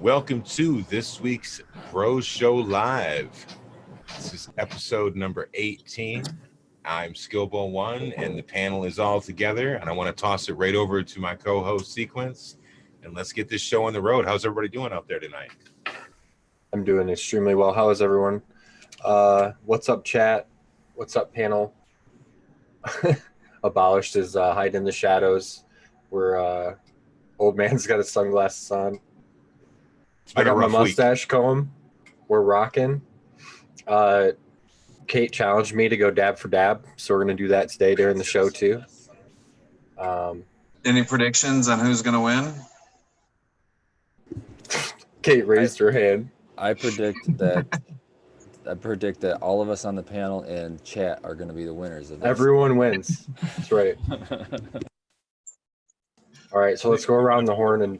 Welcome to this week's Bro Show Live. This is episode number 18. I'm Skillbone1, and the panel is all together. And I want to toss it right over to my co-host Sequence, and let's get this show on the road. How's everybody doing out there tonight? I'm doing extremely well. How is everyone? What's up, chat? What's up, panel? Abolished is hide in the shadows. Where old man's got his sunglasses on. I got my mustache comb. We're rocking. Kate challenged me to go dab for dab, so we're gonna do that today during the show too. Any predictions on who's gonna win? Kate raised her hand. I predict that all of us on the panel and chat are going to be the winners of this. Everyone wins. That's right. All right, so let's go around the horn and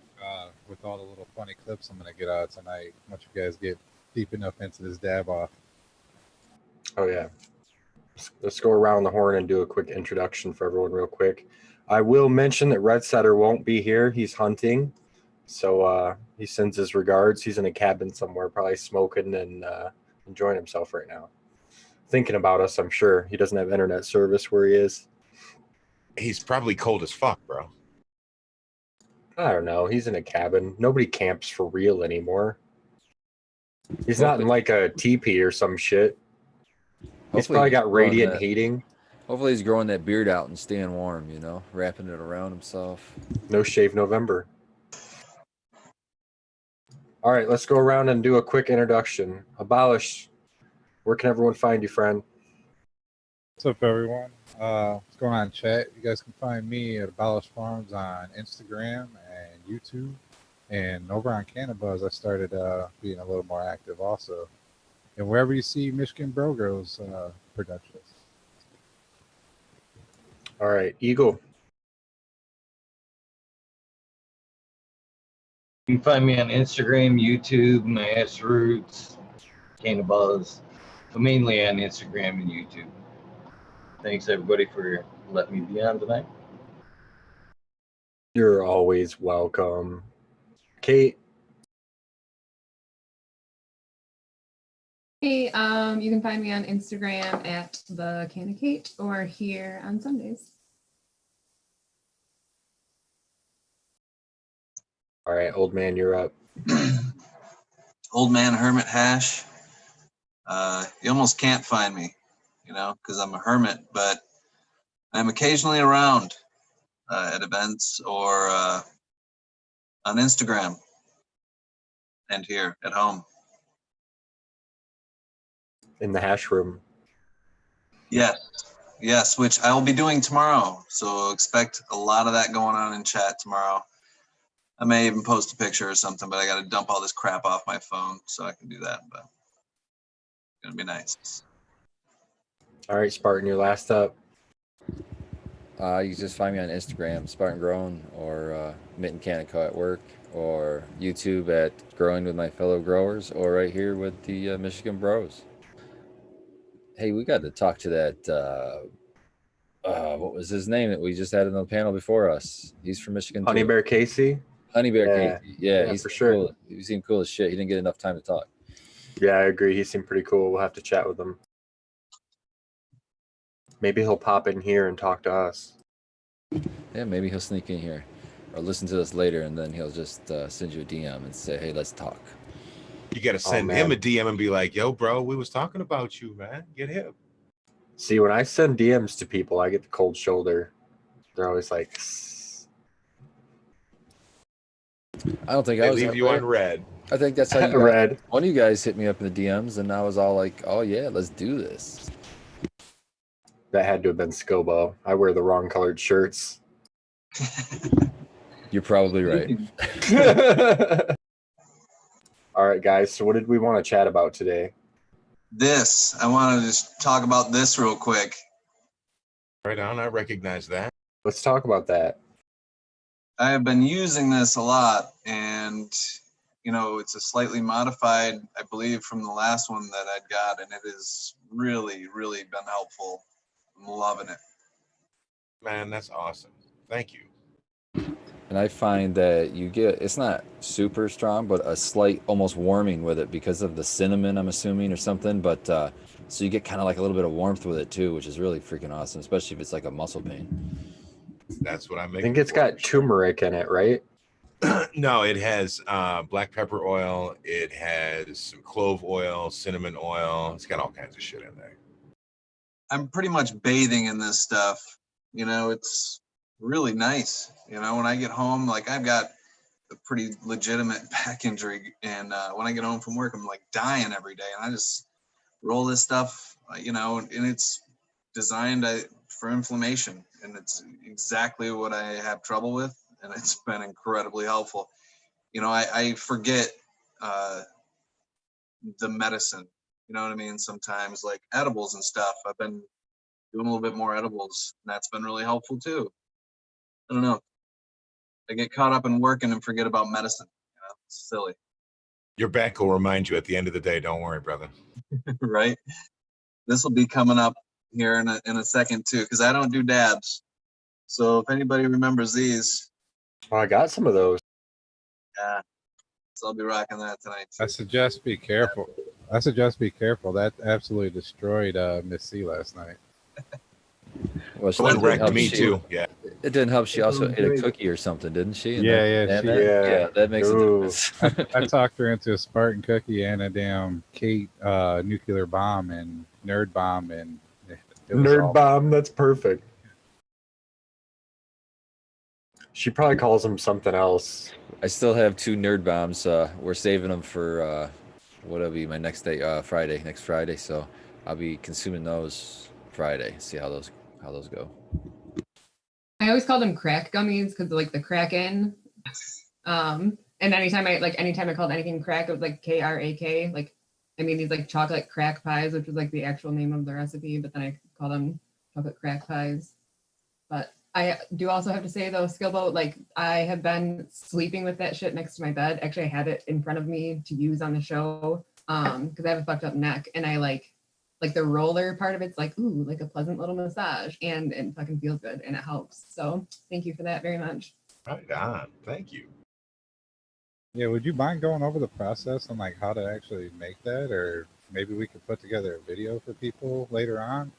with all the little funny clips I'm gonna get out tonight. Once you guys get deep enough into this dab off. oh yeah, let's go around the horn and do a quick introduction for everyone real quick. I will mention that Red Setter won't be here. He's hunting, so he sends his regards. He's in a cabin somewhere, probably smoking and enjoying himself right now. Thinking about us, I'm sure. He doesn't have internet service where he is. He's probably cold as fuck, bro. I don't know. He's in a cabin. Nobody camps for real anymore. He's not in like a teepee or some shit. He's probably got radiant heating. Hopefully he's growing that beard out and staying warm, you know, wrapping it around himself. No shave November. All right, let's go around and do a quick introduction. Abolish, where can everyone find you, friend? What's up, everyone? What's going on, chat? You guys can find me at Abolish Farms on Instagram and YouTube, and over on Cannabis, I started being a little more active also. And wherever you see Michigan Bro Girls Productions. All right, Eagle. You can find me on Instagram, YouTube, my S Roots, Cannabis, but mainly on Instagram and YouTube. Thanks everybody for letting me be on tonight. You're always welcome. Kate. Hey, you can find me on Instagram at the Canna Kate or here on Sundays. All right, old man, you're up. Old man hermit hash. You almost can't find me, you know, because I'm a hermit, but I'm occasionally around at events or on Instagram and here at home. In the hash room. Yes, which I will be doing tomorrow. So expect a lot of that going on in chat tomorrow. I may even post a picture or something, but I got to dump all this crap off my phone so I can do that. But it's going to be nice. All right, Spartan, you're last up. You can just find me on Instagram, Spartan Grown, or Mitten Canico at work, or YouTube at Growing with My Fellow Growers, or right here with the Michigan Bros. Hey, we got to talk to that. What was his name that we just had on the panel before us? He's from Michigan. Honey Bear Casey. Honey Bear Casey. Yeah, he's for sure. Cool. He seemed cool as shit. He didn't get enough time to talk. Yeah, I agree. He seemed pretty cool. We'll have to chat with him. Maybe he'll pop in here and talk to us. Yeah, maybe he'll sneak in here or listen to us later, and then he'll just send you a DM and say, hey, let's talk. You got to send him a DM and be like, yo, bro, we was talking about you, man. Get him. See, when I send DMs to people, I get the cold shoulder. They're always like... I don't think I leave you on red. I think that's how you red. One of you guys hit me up in the DMs, and I was all like, oh, yeah, let's do this. That had to have been Scobo. I wear the wrong colored shirts. You're probably right. All right, guys. So what did we want to chat about today? I want to just talk about this real quick. Right on. I recognize that. Let's talk about that. I have been using this a lot, and you know, it's a slightly modified, I believe, from the last one that I'd got, and it has really, really been helpful. I'm loving it. Man, that's awesome. Thank you. And I find that you get, it's not super strong, but a slight almost warming with it because of the cinnamon, I'm assuming, or something. But so you get kind of like a little bit of warmth with it too, which is really freaking awesome, especially if it's like a muscle pain. That's what I'm I making. think it's got turmeric in it, right? No, it has black pepper oil. It has some clove oil, cinnamon oil. It's got all kinds of shit in there. I'm pretty much bathing in this stuff. You know, it's really nice. You know, when I get home, like I've got a pretty legitimate back injury, and when I get home from work, I'm like dying every day, and I just roll this stuff, you know, and it's designed for inflammation, and it's exactly what I have trouble with, and it's been incredibly helpful. You know, I forget the medicine. You know what I mean? Sometimes like edibles and stuff. I've been doing a little bit more edibles, and that's been really helpful too. I don't know. I get caught up in working and forget about medicine. You know, it's silly, Your back will remind you at the end of the day. Don't worry, brother. right? This will be coming up here in a second too, because I don't do dabs. So if anybody remembers these, Oh, I got some of those. yeah, so I'll be rocking that tonight too. I suggest be careful. That absolutely destroyed Miss C last night. Well, Someone didn't wrecked help me she- too. Yeah. It didn't help. She also ate a cookie or something, didn't she? And Yeah, that, she- Yeah. that makes Ooh. a difference. I talked her into a Spartan cookie and a damn Kate nuclear bomb and nerd bomb, and it was Nerd all- bomb. That's perfect. She probably calls them something else. I still have 2 nerd bombs. We're saving them for what'll be my next day, next Friday. So I'll be consuming those Friday. See how those go. I always call them crack gummies because like the Kraken. And anytime I called anything crack, it was like KRAK. Like I made these like chocolate crack pies, which was like the actual name of the recipe, but then I call them chocolate crack pies. But I do also have to say though, Skillboat, like I have been sleeping with that shit next to my bed. Actually, I had it in front of me to use on the show because I have a fucked up neck, and I like the roller part of it's like ooh, like a pleasant little massage, and it fucking feels good and it helps. So thank you for that very much. Right on. Thank you. Yeah, would you mind going over the process on like how to actually make that, or maybe we could put together a video for people later on?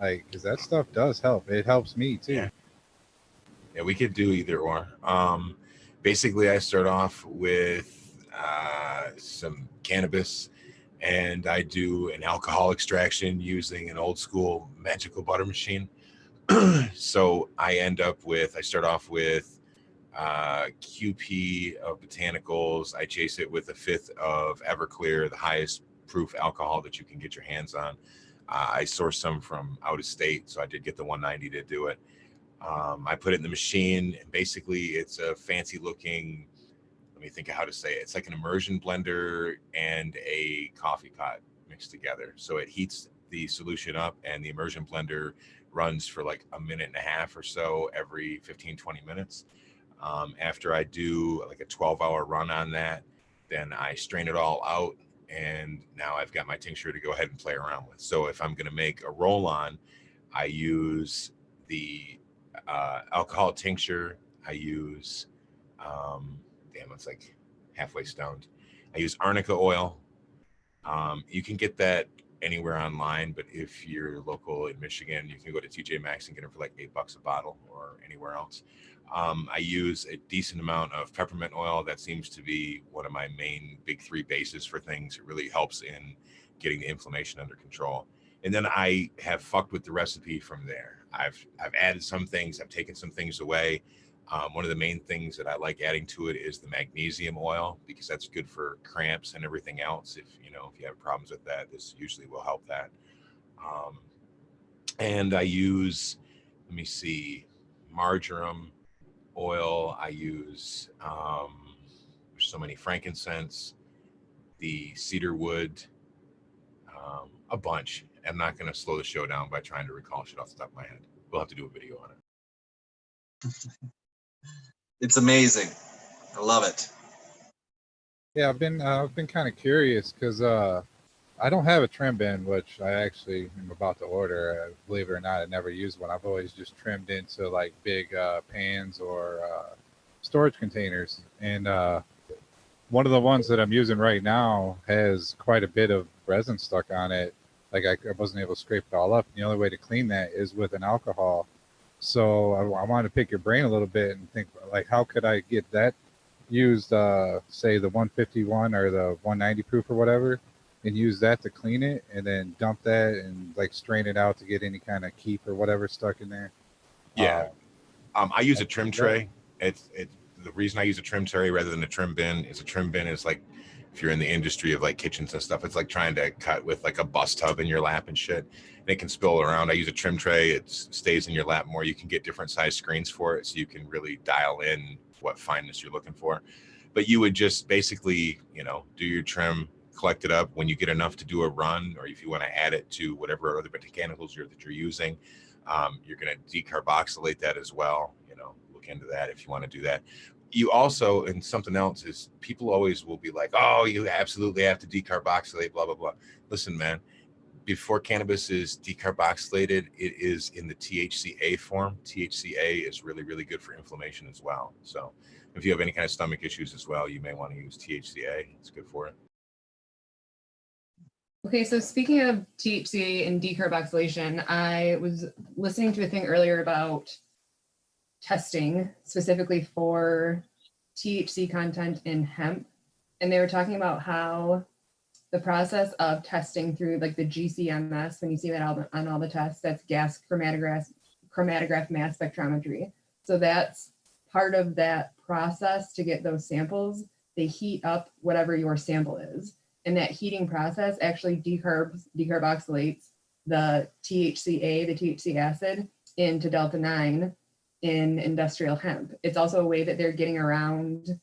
Like, because that stuff does help. It helps me too. Yeah. Yeah, we could do either or. Basically, I start off with some cannabis, and I do an alcohol extraction using an old school magical butter machine. So I start off with QP of botanicals. I chase it with a fifth of Everclear, the highest proof alcohol that you can get your hands on. I sourced some from out of state, so I did get the 190 to do it. I put it in the machine, and basically it's a fancy looking, let me think of how to say it. It's like an immersion blender and a coffee pot mixed together. So it heats the solution up, and the immersion blender runs for like a minute and a half or so every 15, 20 minutes. After I do like a 12-hour run on that, then I strain it all out, and now I've got my tincture to go ahead and play around with. So if I'm going to make a roll-on, I use the alcohol tincture. I use, it's like halfway stoned. I use arnica oil. You can get that anywhere online, but if you're local in Michigan, you can go to TJ Maxx and get them for like $8 a bottle, or anywhere else. I use a decent amount of peppermint oil. That seems to be one of my main big 3 bases for things. It really helps in getting the inflammation under control. And then I have fucked with the recipe from there. I've added some things, I've taken some things away. One of the main things that I like adding to it is the magnesium oil, because that's good for cramps and everything else. If you have problems with that, this usually will help that. And I use, let me see, marjoram oil. I use there's so many, frankincense, the cedar wood, a bunch. I'm not going to slow the show down by trying to recall shit off the top of my head. We'll have to do a video on it. It's amazing. I love it. Yeah, I've been kind of curious because I don't have a trim bin, which I actually am about to order. Believe it or not, I never used one. I've always just trimmed into like big pans or storage containers, and one of the ones that I'm using right now has quite a bit of resin stuck on it. Like I wasn't able to scrape it all up. The only way to clean that is with an alcohol. So I wanted to pick your brain a little bit and think, like, how could I get that used, say the 151 or the 190 proof or whatever, and use that to clean it, and then dump that and like strain it out to get any kind of keep or whatever stuck in there. Yeah. I use a trim Yeah. tray. It's the reason I use a trim tray rather than a trim bin is a trim bin is like, if you're in the industry of like kitchens and stuff, it's like trying to cut with like a bus tub in your lap and shit. And it can spill around. I use a trim tray. It stays in your lap more. You can get different size screens for it, so you can really dial in what fineness you're looking for. But you would just basically, do your trim, collect it up when you get enough to do a run, or if you want to add it to whatever other botanicals that you're using. You're going to decarboxylate that as well. Look into that if you want to do that. You also, and something else is, people always will be like, oh, you absolutely have to decarboxylate, blah, blah, blah. Listen, man, before cannabis is decarboxylated, it is in the THCA form. THCA is really, really good for inflammation as well. So if you have any kind of stomach issues as well, you may want to use THCA. It's good for it. Okay, so speaking of THCA and decarboxylation, I was listening to a thing earlier about testing specifically for THC content in hemp. And they were talking about how the process of testing through like the GCMS, when you see that on all the tests, that's gas chromatograph mass spectrometry. So that's part of that process to get those samples. They heat up whatever your sample is. And that heating process actually decarboxylates the THCA, the THC acid, into delta 9 in industrial hemp. It's also a way that they're getting around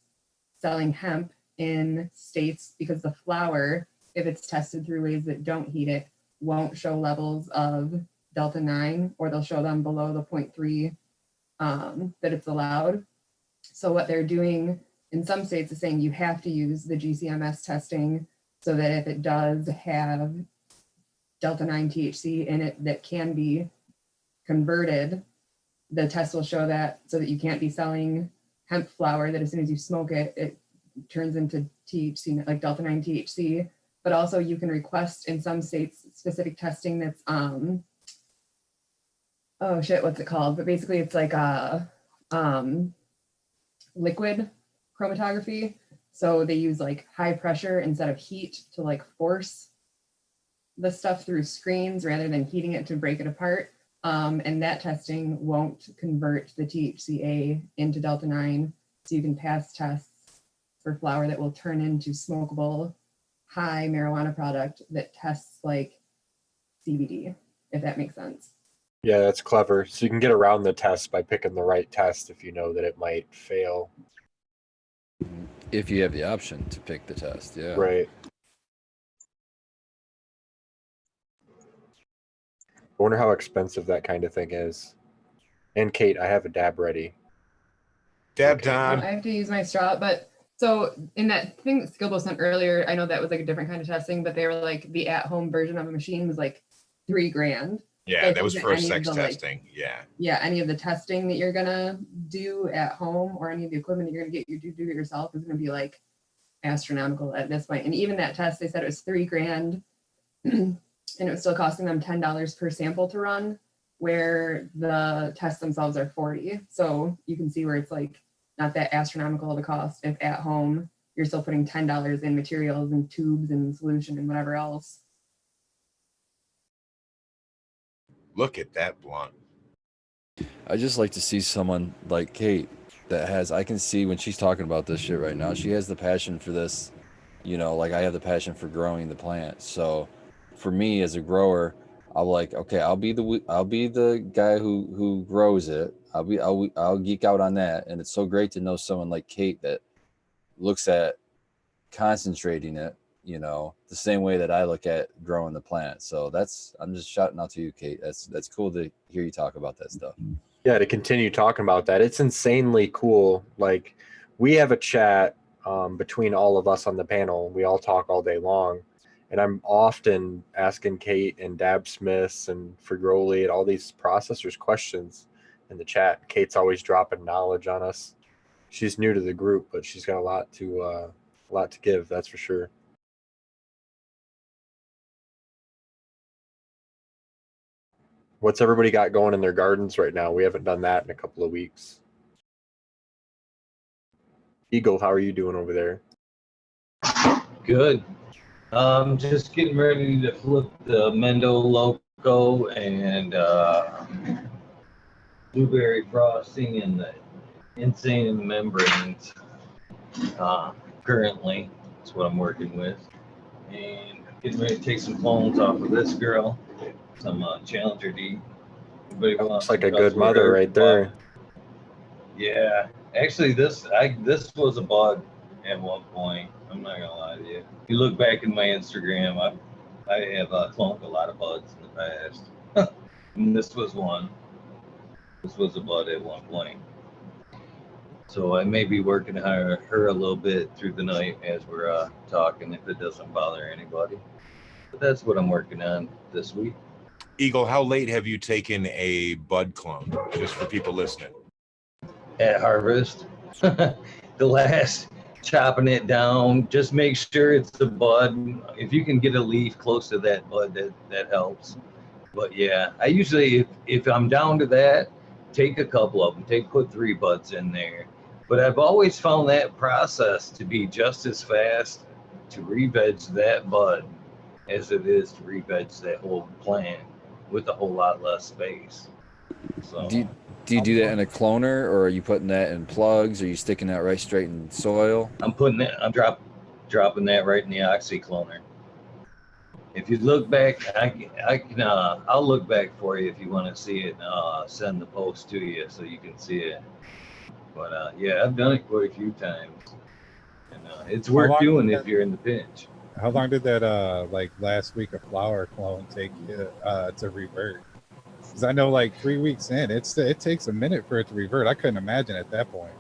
selling hemp in states because the flower, if it's tested through ways that don't heat it, won't show levels of delta 9, or they'll show them below the 0.3 that it's allowed. So what they're doing in some states is saying you have to use the GCMS testing so that if it does have delta 9 THC in it that can be converted, the test will show that, so that you can't be selling hemp flower that as soon as you smoke it, it turns into THC, like delta 9 THC. But also you can request in some states specific testing that's, oh shit, what's it called? But basically it's like a liquid chromatography. So they use like high pressure instead of heat to like force the stuff through screens rather than heating it to break it apart. And that testing won't convert the THCA into delta 9. So you can pass tests for flower that will turn into smokable high marijuana product that tests like CBD, if that makes sense. Yeah, that's clever. So you can get around the test by picking the right test if you know that it might fail. If you have the option to pick the test, yeah. Right. I wonder how expensive that kind of thing is. And Kate, I have a dab ready. Dab Okay. time. I have to use my straw, but so in that thing that Skilbo sent earlier, I know that was like a different kind of testing, but they were like the at-home version of a machine was like $3,000. Yeah, So that was isn't for any of sex the, like, testing. Yeah. Yeah, any of the testing that you're gonna do at home or any of the equipment that you're gonna get you to do it yourself is gonna be like astronomical at this point. And even that test, they said it was $3,000 and it was still costing them $10 per sample to run, where the tests themselves are $40. So you can see where it's like not that astronomical of a cost if at home you're still putting $10 in materials and tubes and solution and whatever else. Look at that blunt. I just like to see someone like Kate that has, I can see when she's talking about this shit right now, she has the passion for this, like I have the passion for growing the plant. So for me as a grower, I'm like, okay, I'll be the guy who grows it. I'll geek out on that. And it's so great to know someone like Kate that looks at concentrating it, the same way that I look at growing the plant. So I'm just shouting out to you, Kate. That's cool to hear you talk about that stuff. Yeah, to continue talking about that, it's insanely cool. Like, we have a chat between all of us on the panel. We all talk all day long, and I'm often asking Kate and Dab Smiths and Frigoli and all these processors questions in the chat. Kate's always dropping knowledge on us, she's new to the group, but she's got a lot to give. That's for sure. What's everybody got going in their gardens right now? We haven't done that in a couple of weeks. Eagle, how are you doing over there? Good. Just getting ready to flip the Mendo Loco and blueberry frosting and the insane membranes. Currently, that's what I'm working with, and getting ready to take some clones off of this girl, some Challenger D. Everybody That wants looks like some a good custom mother dirt, right there. Yeah, actually, this was a bud at one point. I'm not gonna lie to you. If you look back in my Instagram, I have cloned a lot of buds in the past, and this was one. This was a bud at one point. So I may be working her a little bit through the night as we're talking, if it doesn't bother anybody. But that's what I'm working on this week. Eagle, how late have you taken a bud clone? Just for people listening. At harvest, the last chopping it down, just make sure it's the bud. If you can get a leaf close to that bud, that helps. But yeah, I usually, if I'm down to that, take a couple of them, put 3 buds in there. But I've always found that process to be just as fast to re-veg that bud as it is to re-veg that whole plant with a whole lot less space. So Do you do that in a cloner, or are you putting that in plugs? Are you sticking that right straight in soil? I'm dropping that right in the oxycloner. If you look back, I'll look back for you if you want to see it. Send the post to you so you can see it. But yeah, I've done it quite a few times, and it's worth doing if you're in the pinch. How long did that like last week of flower clone take you to revert? Because I know like 3 weeks in, it takes a minute for it to revert. I couldn't imagine at that point.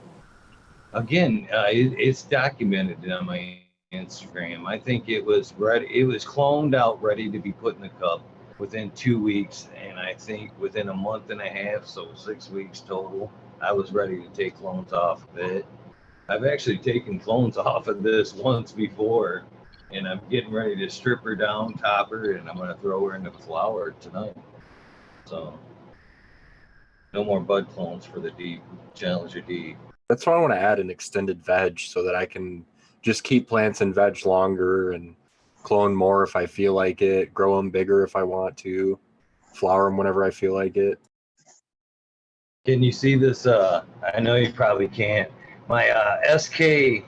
Again, it's documented on my Instagram. I think it was ready. It was cloned out, ready to be put in the cup within 2 weeks, and I think within a month and a half, so 6 weeks total, I was ready to take clones off of it. I've actually taken clones off of this once before, and I'm getting ready to strip her down, top her, and I'm going to throw her into the flower tonight. So no more bud clones for the D Challenger D. That's why I want to add an extended veg so that I can just keep plants in veg longer and clone more if I feel like it, grow them bigger if I want to, flower them whenever I feel like it. Can you see this? I know you probably can't. My SK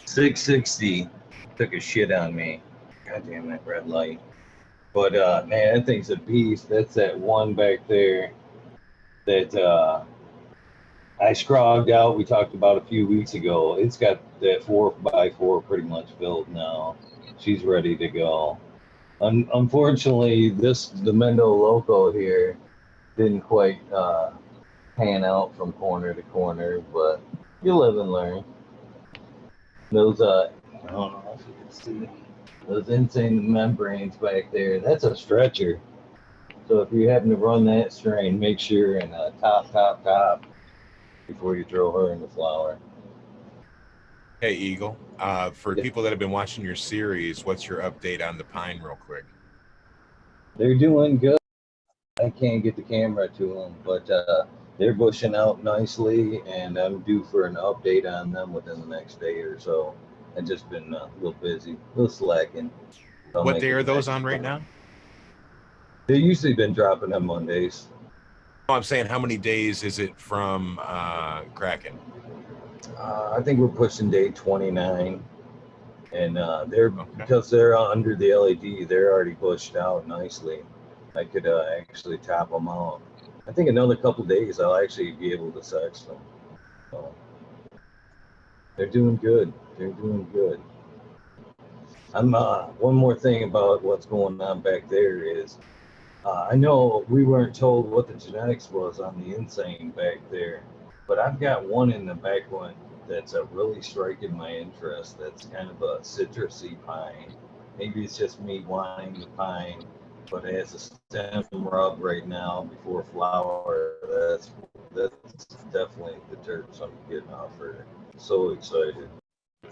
660 took a shit on me. God damn that red light. But man, that thing's a beast. That's that one back there that I scrogged out. We talked about a few weeks ago. It's got that 4x4 pretty much built now. She's ready to go. Unfortunately, the Mendo Loco here didn't quite pan out from corner to corner, but you live and learn. Those I don't know if you can see those insane membranes back there. That's a stretcher. So if you happen to run that strain, make sure and top before you throw her in the flower. Hey, Eagle. For people that have been watching your series, what's your update on the pine, real quick? They're doing good. I can't get the camera to them, but they're bushing out nicely, and I'm due for an update on them within the next day or so. I've just been a little busy, a little slacking. What day are those on right now? They've usually been dropping on Mondays. Oh, I'm saying, how many days is it from Kraken? I think we're pushing day 29, and because they're under the LED, they're already pushed out nicely. I could actually top them out. I think another couple days I'll actually be able to sex them. So they're doing good. They're doing good. I'm one more thing about what's going on back there is I know we weren't told what the genetics was on the insane back there, but I've got one in the back one that's really striking my interest. That's kind of a citrusy pine. Maybe it's just me wanting the pine, but it has a stem rub right now before flower. That's definitely the terps I'm getting off her. So excited.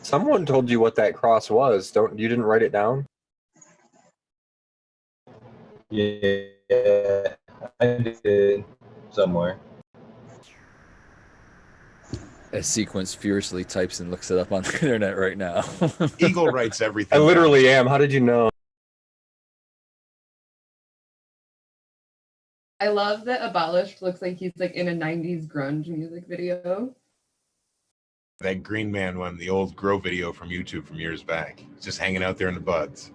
Someone told you what that cross was. You didn't write it down? Yeah, I did somewhere. As Sequence furiously types and looks it up on the internet right now. Eagle writes everything. I down. literally am. How did you know? I love that Abolished looks like he's like in a 90s grunge music video. That Green Man one, the old Grow video from YouTube from years back. Just hanging out there in the buds.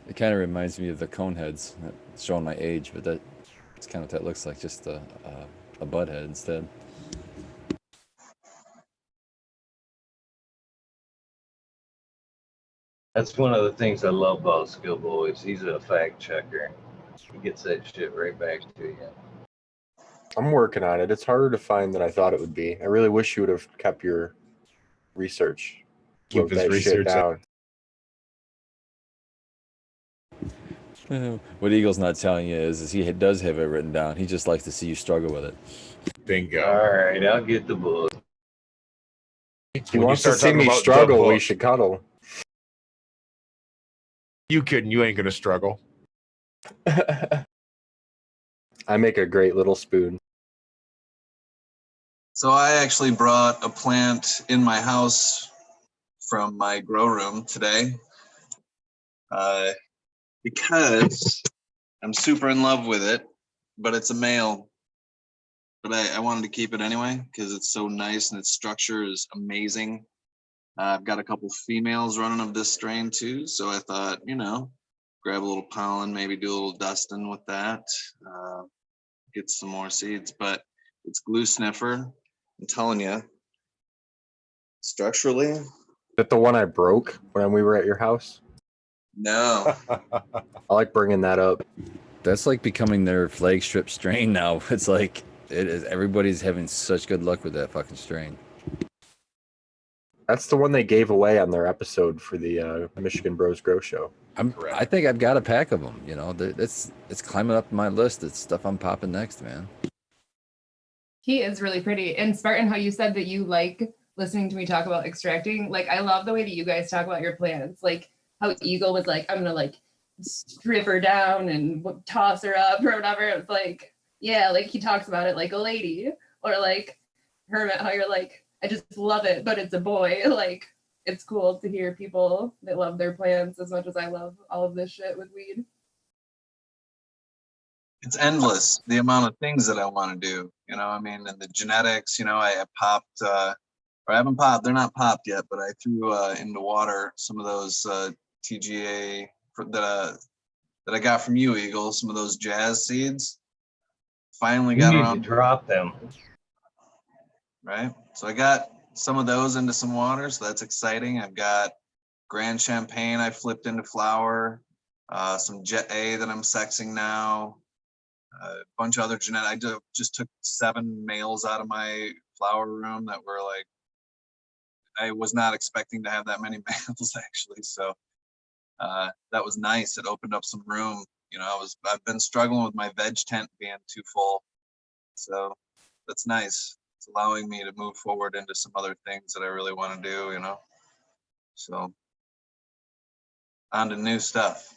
It kind of reminds me of the Coneheads. It's showing my age, but that's kind of what that looks like, just a bud head instead. That's one of the things I love about Skill Boys. He's a fact checker. He gets that shit right back to you. I'm working on it. It's harder to find than I thought it would be. I really wish you would have kept your research. Keep Wrote his that shit research down. What Eagle's not telling you is he does have it written down. He just likes to see you struggle with it. Bingo. All right, I'll get the book. If he When you wants to start see talking me about the struggle, we book- should cuddle. You kidding? You ain't gonna struggle. I make a great little spoon. So I actually brought a plant in my house from my grow room today because I'm super in love with it, but it's a male. But I wanted to keep it anyway because it's so nice and its structure is amazing. I've got a couple females running of this strain too, so I thought, grab a little pollen, maybe do a little dusting with that, get some more seeds. But it's glue sniffer. I'm telling you, structurally, Is that the one I broke when we were at your house? no. I like bringing that up. That's like becoming their flagship strain now. It's like it is. Everybody's having such good luck with that fucking strain. That's the one they gave away on their episode for the Michigan Bros Grow Show. Correct. I think I've got a pack of them. It's climbing up my list. It's stuff I'm popping next, man. He is really pretty. And Spartan, how you said that you like listening to me talk about extracting, like I love the way that you guys talk about your plants. Like how Eagle was like, I'm gonna like strip her down and toss her up or whatever. It was like, yeah, like he talks about it like a lady. Or like Hermit, how you're like, I just love it, but it's a boy. Like it's cool to hear people that love their plants as much as I love all of this shit with weed. It's endless, the amount of things that I want to do, and the genetics, I popped, or I haven't popped, they're not popped yet, but I threw into water some of those TGA that I got from you, Eagle, some of those jazz seeds. Finally You got need around to drop them. right? So I got some of those into some water, so that's exciting. I've got Grand Champagne I flipped into flower, some Jet A that I'm sexing now, a bunch of other genetic. I just took 7 males out of my flower room that were like, I was not expecting to have that many males actually. So that was nice. It opened up some room. I've been struggling with my veg tent being too full. So that's nice. It's allowing me to move forward into some other things that I really want to do, So on to new stuff.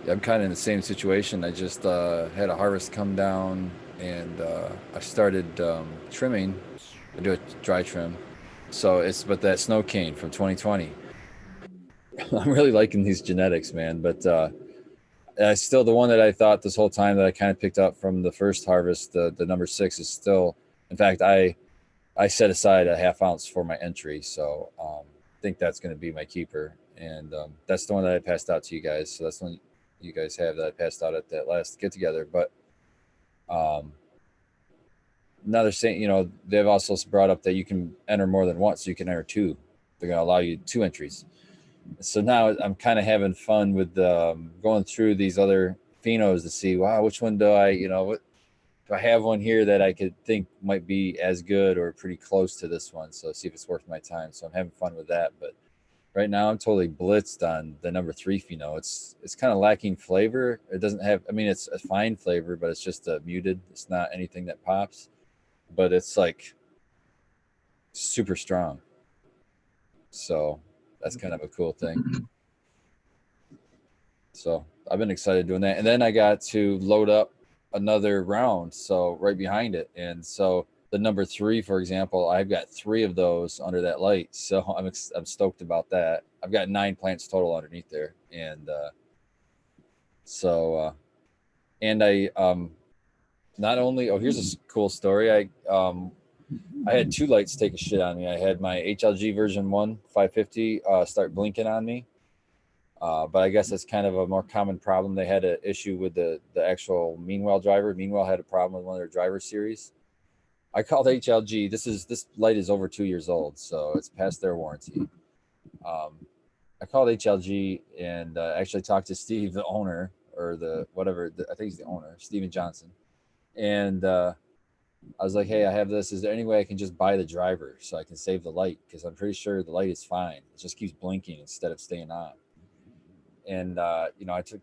I'm kind of in the same situation. I just had a harvest come down, and I started trimming. I do a dry trim, but that snow cane from 2020. I'm really liking these genetics, man. But still, the one that I thought this whole time that I kind of picked up from the first harvest, the number 6 is still. In fact, I set aside a ½ ounce for my entry, so I think that's going to be my keeper, and that's the one that I passed out to you guys. So that's the one you guys have that I passed out at that last get together. But now they're saying, they've also brought up that you can enter more than once. So you can enter 2. They're going to allow you 2 entries. So now I'm kind of having fun with going through these other phenos to see, wow, which one do I, what do I have one here that I could think might be as good or pretty close to this one? So see if it's worth my time. So I'm having fun with that. But Right now, I'm totally blitzed on the number 3 pheno. It's kind of lacking flavor. It doesn't have. I mean, it's a fine flavor, but it's just muted. It's not anything that pops, but it's like super strong. So that's kind of a cool thing. So I've been excited doing that, and then I got to load up another round, so right behind it, and so the number 3, for example, I've got 3 of those under that light, so I'm stoked about that. I've got 9 plants total underneath there, and and I not only here's a cool story. I had 2 lights take a shit on me. I had my HLG version 1 550 start blinking on me. But I guess that's kind of a more common problem. They had an issue with the actual Meanwhile driver. Meanwhile had a problem with one of their driver series. I called HLG. This light is over 2 years old, so it's past their warranty. I called HLG and actually talked to Steve, the owner, or I think he's the owner, Steven Johnson. And I was like, hey, I have this. Is there any way I can just buy the driver so I can save the light? Because I'm pretty sure the light is fine. It just keeps blinking instead of staying on. And I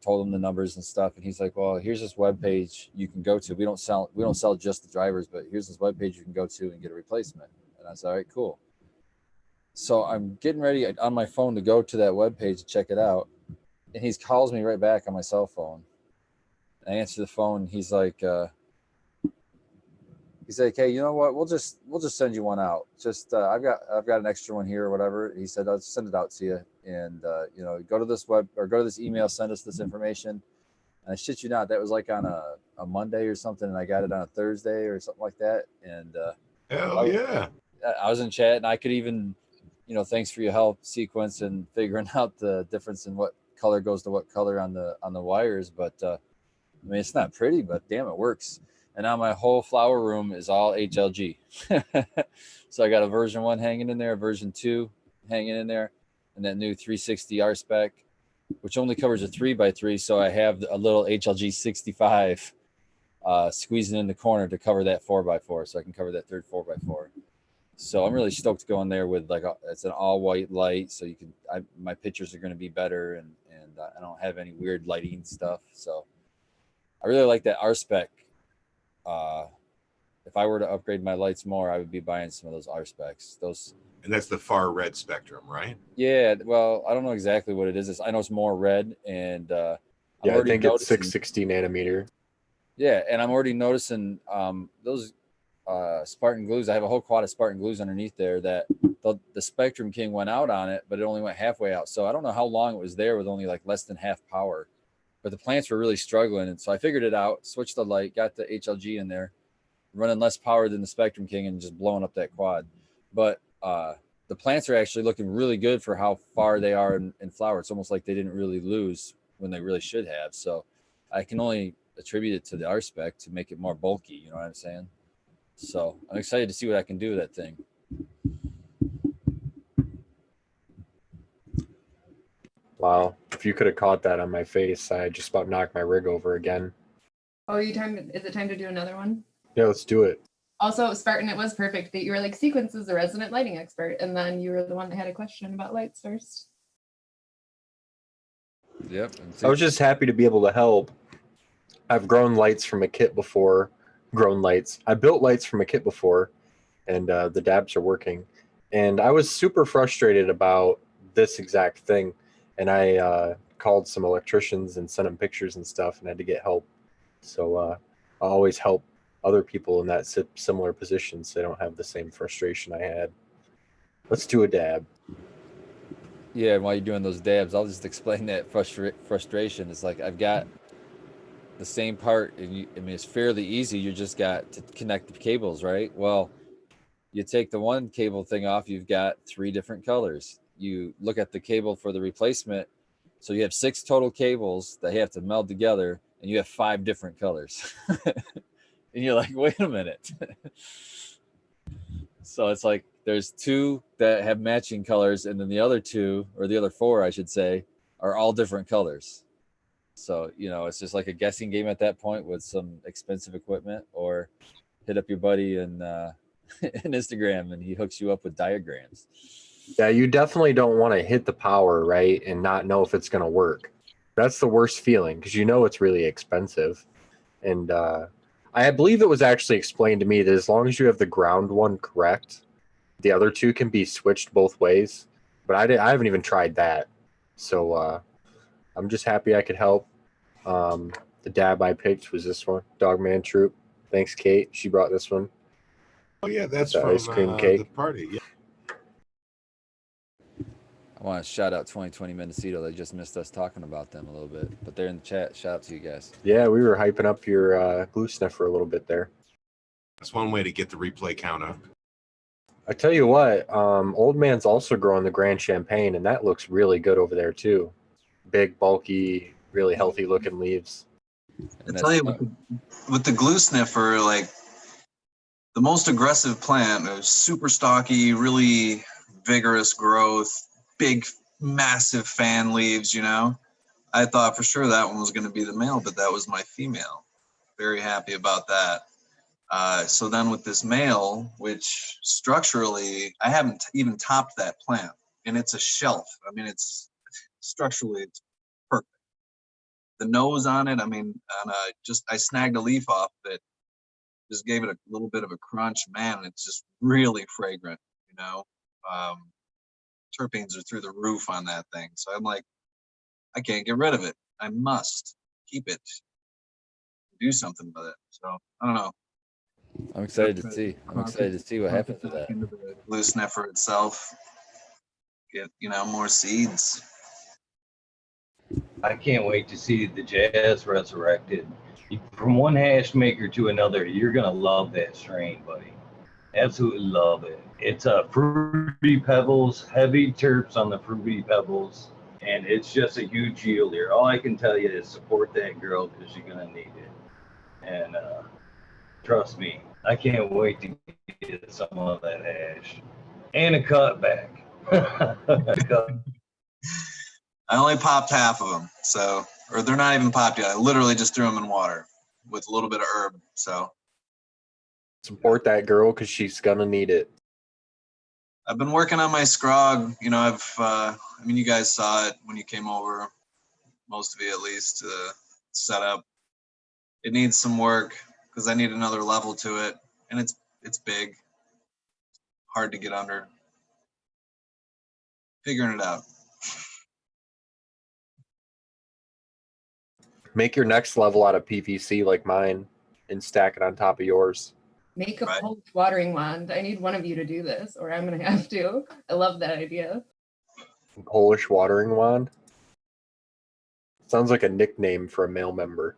told him the numbers and stuff, and he's like, well, here's this webpage you can go to. We don't sell just the drivers, but here's this webpage you can go to and get a replacement. And I said, all right, cool. So I'm getting ready on my phone to go to that webpage to check it out, and he calls me right back on my cell phone. I answer the phone. He's like, hey, you know what? We'll just send you one out. Just I've got an extra one here or whatever. He said, I'll send it out to you, and go to this go to this email, send us this information. And I shit you not, that was like on a Monday or something, and I got it on a Thursday or something like that. And hell yeah, I was in chat, and I could even, thanks for your help sequence and figuring out the difference in what color goes to what color on the wires. But I mean, it's not pretty, but damn, it works. And now my whole flower room is all HLG. So I got a version 1 hanging in there, a version 2 hanging in there, and that new 360 R spec, which only covers a 3x3. So I have a little HLG 65 squeezing in the corner to cover that 4x4, so I can cover that third 4x4. So I'm really stoked going there with it's an all white light, so my pictures are going to be better, and I don't have any weird lighting stuff. So I really like that R spec. If I were to upgrade my lights more, I would be buying some of those R specs. And that's the far red spectrum, right? Yeah, well, I don't know exactly what it is. I know it's more red, and I think it's 660 nanometer. Yeah, and I'm already noticing those Spartan glues. I have a whole quad of Spartan glues underneath there that the Spectrum King went out on it, but it only went halfway out. So I don't know how long it was there with only like less than half power. But the plants were really struggling, and so I figured it out, switched the light, got the HLG in there, running less power than the Spectrum King, and just blowing up that quad. But the plants are actually looking really good for how far they are in flower. It's almost like they didn't really lose when they really should have. So I can only attribute it to the R spec to make it more bulky. You know what I'm saying? So I'm excited to see what I can do with that thing. Wow. If you could have caught that on my face, I just about knocked my rig over again. Oh, is it time to do another one? Yeah, let's do it. Also, Spartan, it was perfect that you were like, Sequence is a resident lighting expert, and then you were the one that had a question about lights first. Yep. I was just happy to be able to help. I've grown lights from a kit before. I built lights from a kit before, and the dabs are working. And I was super frustrated about this exact thing. And I called some electricians and sent them pictures and stuff, and had to get help. So I always help other people in that similar position so they don't have the same frustration I had. Let's do a dab. Yeah, and while you're doing those dabs, I'll just explain that frustration. It's like I've got the same part, and it's fairly easy. You just got to connect the cables, right? Well, you take the one cable thing off, you've got 3 different colors. You look at the cable for the replacement, so you have 6 total cables that have to meld together, and you have 5 different colors. And you're like, wait a minute. So it's like there's 2 that have matching colors, and then the other 2, or the other 4, I should say, are all different colors. So, it's just like a guessing game at that point with some expensive equipment, or hit up your buddy in Instagram and he hooks you up with diagrams. Yeah, you definitely don't want to hit the power, right, and not know if it's going to work. That's the worst feeling because you know it's really expensive. And I believe it was actually explained to me that as long as you have the ground one correct, the other two can be switched both ways. But I haven't even tried that. So I'm just happy I could help. The dab I picked was this one, Dogman Troop. Thanks, Kate. She brought this one. Oh yeah, that's The from ice cream the cake. party. Yeah. I want to shout out 2020 Mendocino. They just missed us talking about them a little bit, but they're in the chat. Shout out to you guys. Yeah, we were hyping up your glue sniffer a little bit there. That's one way to get the replay count up. I tell you what, Old Man's also growing the Grand Champagne, and that looks really good over there too. Big, bulky, really healthy looking leaves. And I tell you, that's with the glue sniffer, like the most aggressive plant, it was super stocky, really vigorous growth, big, massive fan leaves, you know. I thought for sure that one was going to be the male, but that was my female. Very happy about that. So then with this male, which structurally, I haven't even topped that plant, and it's a shelf. I mean, it's structurally, it's perfect. The nose on it, I mean, I snagged a leaf off it, just gave it a little bit of a crunch. Man, it's just really fragrant, you know. Terpenes are through the roof on that thing. So I'm like, I can't get rid of it. I must keep it, do something with it. So I don't know. I'm excited to see. I'm excited to see what happens to that. Into the glue sniffer itself, get more seeds. I can't wait to see the Jazz resurrected. From one hash maker to another, you're gonna love that strain, buddy. Absolutely love it. It's fruity pebbles, heavy terps on the fruity pebbles, and it's just a huge yield here. All I can tell you is support that girl because you're gonna need it. And trust me, I can't wait to get some of that hash and a cutback. I only popped half of them, or they're not even popped yet. I literally just threw them in water with a little bit of herb. So Support that girl because she's gonna need it. I've been working on my scrog. I mean, you guys saw it when you came over, most of you at least, set up. It needs some work because I need another level to it, and it's big, hard to get under. Figuring it out. Make your next level out of PVC like mine and stack it on top of yours. Make a Polish watering wand. I need one of you to do this, or I'm gonna have to. I love that idea. Polish watering wand? Sounds like a nickname for a male member.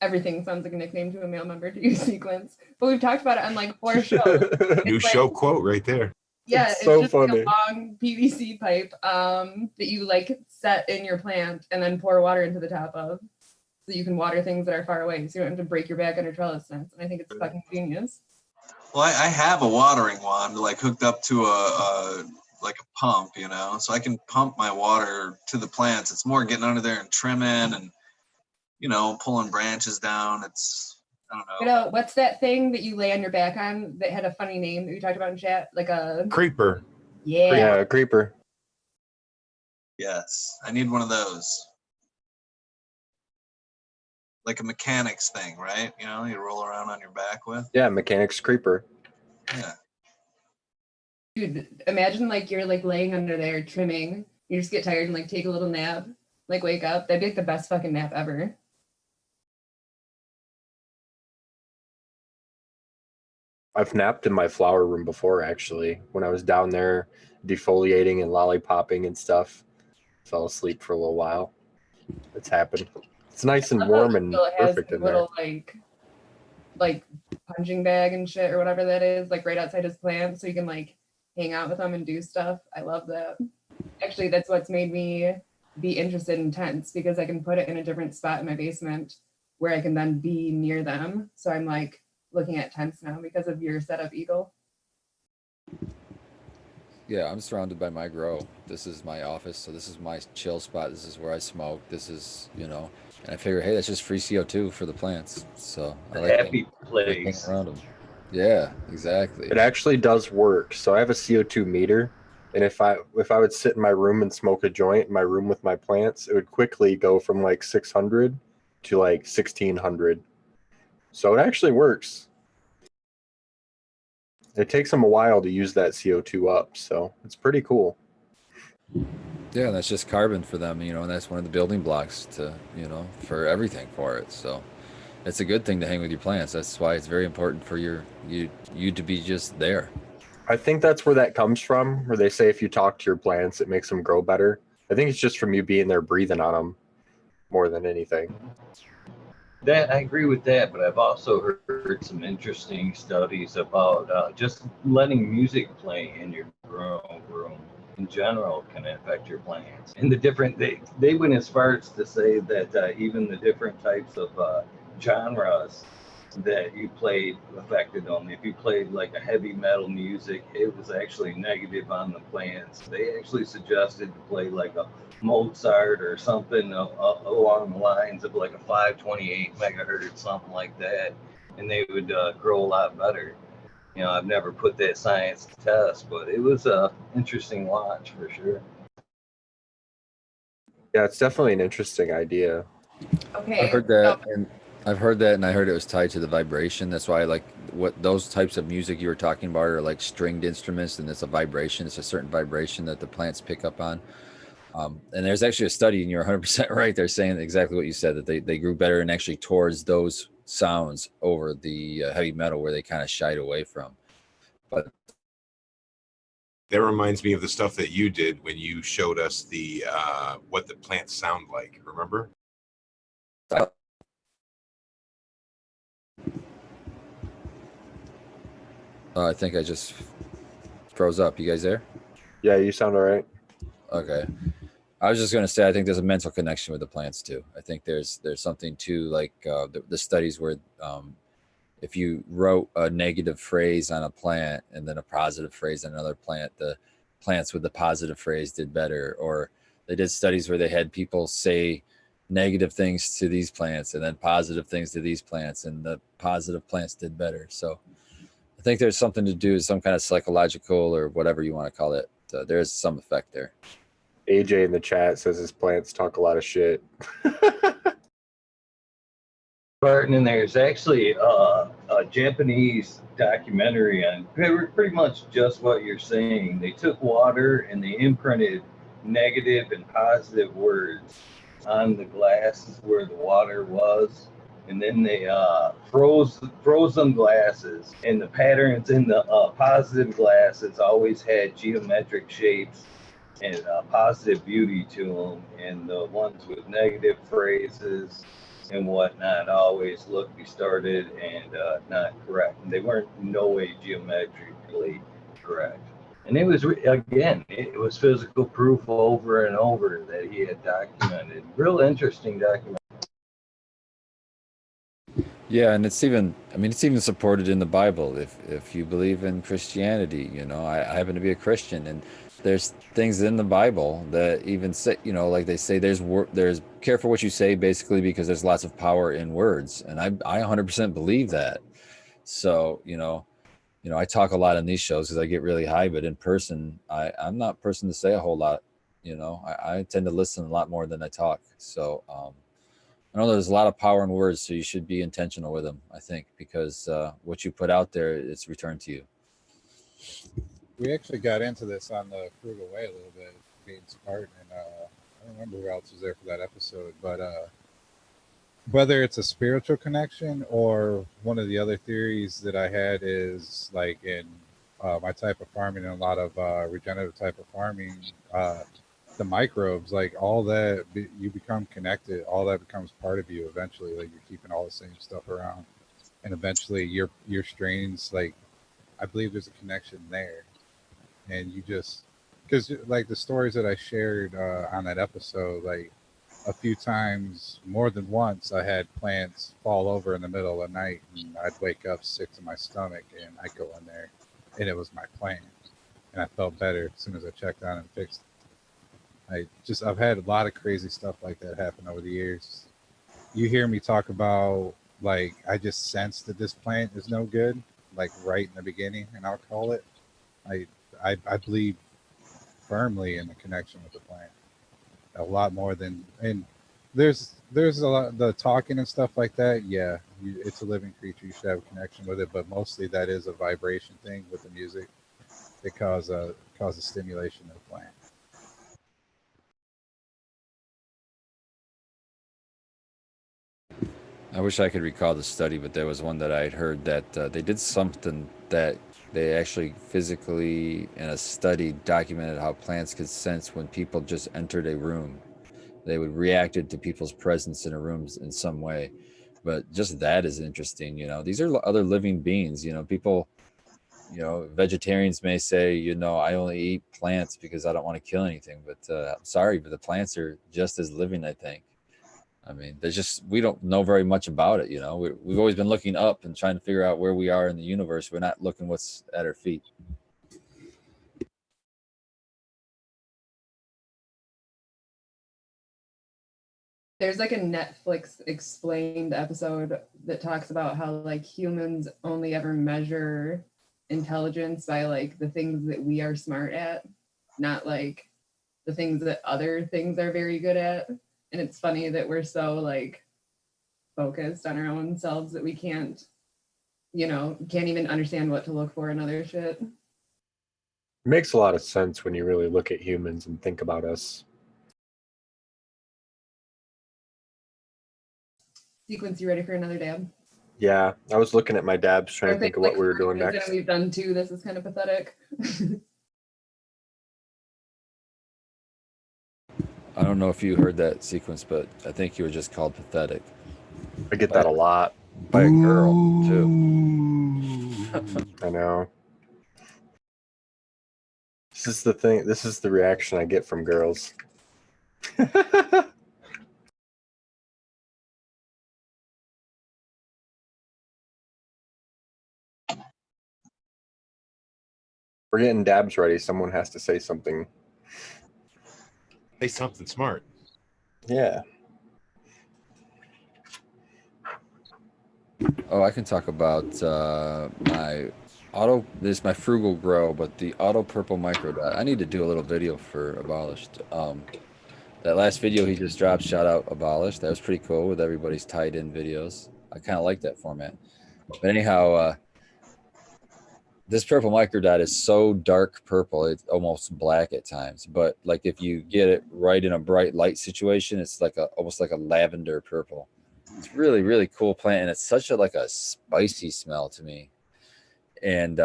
Everything sounds like a nickname to a male member to use sequence. But we've talked about it on like 4 shows. New show quote right there. Yeah, It's it's so just funny. like a long PVC pipe that you like set in your plant and then pour water into the top of, so you can water things that are far away, so you don't have to break your back under trellis fence. And I think it's fucking genius. Well, I have a watering wand like hooked up to a pump, so I can pump my water to the plants. It's more getting under there and trimming and pulling branches down. I don't know. What's that thing that you lay on your back on that had a funny name that we talked about in chat? Like a Creeper. Yeah, creeper. Yes, I need one of those. Like a mechanics thing, right? You roll around on your back with. Yeah, mechanics creeper. Yeah. Dude, imagine like you're like laying under there trimming. You just get tired and like take a little nap, like wake up. That'd be like the best fucking nap ever. I've napped in my flower room before, actually. When I was down there defoliating and lollipopping and stuff. Fell asleep for a little while. It's happened. It's nice and warm and perfect in there. Little like punching bag and shit or whatever that is, like right outside his plant, so you can like hang out with them and do stuff. I love that. Actually, that's what's made me be interested in tents, because I can put it in a different spot in my basement where I can then be near them. So I'm like looking at tents now because of your setup, Eagle. Yeah, I'm surrounded by my grow. This is my office, so this is my chill spot. This is where I smoke. This is, and I figure, hey, that's just free CO2 for the plants. So I like happy place around them. Yeah, exactly. It actually does work. So I have a CO2 meter, And if I would sit in my room and smoke a joint in my room with my plants, it would quickly go from like 600 to like 1600. So it actually works. It takes them a while to use that CO2 up, so it's pretty cool. Yeah, that's just carbon for them, and that's one of the building blocks to, for everything for it. So it's a good thing to hang with your plants. That's why it's very important for you to be just there. I think that's where that comes from, where they say if you talk to your plants, it makes them grow better. I think it's just from you being there breathing on them more than anything. That I agree with that, but I've also heard some interesting studies about just letting music play in your room in general can affect your plants. And the different they went as far as to say that even the different types of genres that you played affected them. If you played like a heavy metal music, it was actually negative on the plants. They actually suggested to play like a Mozart or something along the lines of like a 528 megahertz, something like that, and they would grow a lot better. I've never put that science to test, but it was a interesting watch for sure. Yeah, it's definitely an interesting idea. Okay. I've heard that, and I heard it was tied to the vibration. That's why, like, what those types of music you were talking about are like stringed instruments, and it's a vibration. It's a certain vibration that the plants pick up on. And there's actually a study, and you're 100% right. They're saying exactly what you said, that they grew better and actually towards those sounds over the heavy metal where they kind of shied away from. But That reminds me of the stuff that you did when you showed us the what the plants sound like. Remember? I think I just froze up. You guys there? Yeah, you sound all right. Okay. I was just going to say, I think there's a mental connection with the plants too. I think there's something to like the studies where if you wrote a negative phrase on a plant and then a positive phrase on another plant, the plants with the positive phrase did better. Or they did studies where they had people say negative things to these plants and then positive things to these plants, and the positive plants did better. So I think there's something to do with some kind of psychological or whatever you want to call it. There's some effect there. AJ in the chat says his plants talk a lot of shit. Barton, and there's actually a Japanese documentary on pretty much just what you're saying. They took water and they imprinted negative and positive words on the glasses where the water was, and then they froze them glasses, and the patterns in the positive glasses always had geometric shapes and positive beauty to them, and the ones with negative phrases and whatnot always looked distorted and not correct. And they weren't no way geometrically correct. And it was, again, it was physical proof over and over that he had documented. Real interesting document. Yeah, and it's even supported in the Bible. If you believe in Christianity, I happen to be a Christian, and there's things in the Bible that even say, like they say, there's careful what you say, basically, because there's lots of power in words, and I 100% believe that. So I talk a lot on these shows because I get really high, but in person, I'm not a person to say a whole lot. I tend to listen a lot more than I talk. So I know there's a lot of power in words, so you should be intentional with them, I think, because what you put out there, it's returned to you. We actually got into this on the Frugal Way a little bit, being Spartan, and I don't remember who else was there for that episode, but whether it's a spiritual connection or one of the other theories that I had is like in my type of farming and a lot of regenerative type of farming, the microbes, like all that, you become connected, all that becomes part of you eventually. Like you're keeping all the same stuff around, and eventually your strains, like I believe there's a connection there, and you just, because like the stories that I shared on that episode, like a few times, more than once, I had plants fall over in the middle of the night, and I'd wake up sick to my stomach, and I'd go in there, and it was my plant, and I felt better as soon as I checked on it and fixed it. I've had a lot of crazy stuff like that happen over the years. You hear me talk about, like, I just sensed that this plant is no good, like right in the beginning, and I'll call it. I believe firmly in the connection with the plant. A lot more than, and there's a lot the talking and stuff like that. Yeah, it's a living creature. You should have a connection with it, but mostly that is a vibration thing with the music. It causes stimulation of the plant. I wish I could recall the study, but there was one that I had heard that they did something that they actually physically, in a study, documented how plants could sense when people just entered a room. They would react to people's presence in a room in some way. But just that is interesting. These are other living beings. People, vegetarians may say, I only eat plants because I don't want to kill anything. But I'm sorry, but the plants are just as living, I think. I mean, we don't know very much about it. We've always been looking up and trying to figure out where we are in the universe. We're not looking what's at our feet. There's like a Netflix explained episode that talks about how like humans only ever measure intelligence by like the things that we are smart at, not like the things that other things are very good at. And it's funny that we're so like focused on our own selves that we can't even understand what to look for in other shit. It makes a lot of sense when you really look at humans and think about us. Sequence, you ready for another dab? Yeah, I was looking at my dabs trying to think of what we were doing next. We've done two. This is kind of pathetic. I don't know if you heard that sequence, but I think you were just called pathetic. I get that a lot. By a girl, too. I know. This is the thing. This is the reaction I get from girls. We're getting dabs ready. Someone has to say something. Say something smart. Yeah. Oh, I can talk about this is my frugal grow, but the auto purple micro dot. I need to do a little video for Abolished. That last video he just dropped, shout out Abolished. That was pretty cool with everybody's tied in videos. I kind of like that format. But anyhow, this purple micro dot is so dark purple, it's almost black at times. But like if you get it right in a bright light situation, it's like almost like a lavender purple. It's really, really cool plant, and it's such a spicy smell to me. And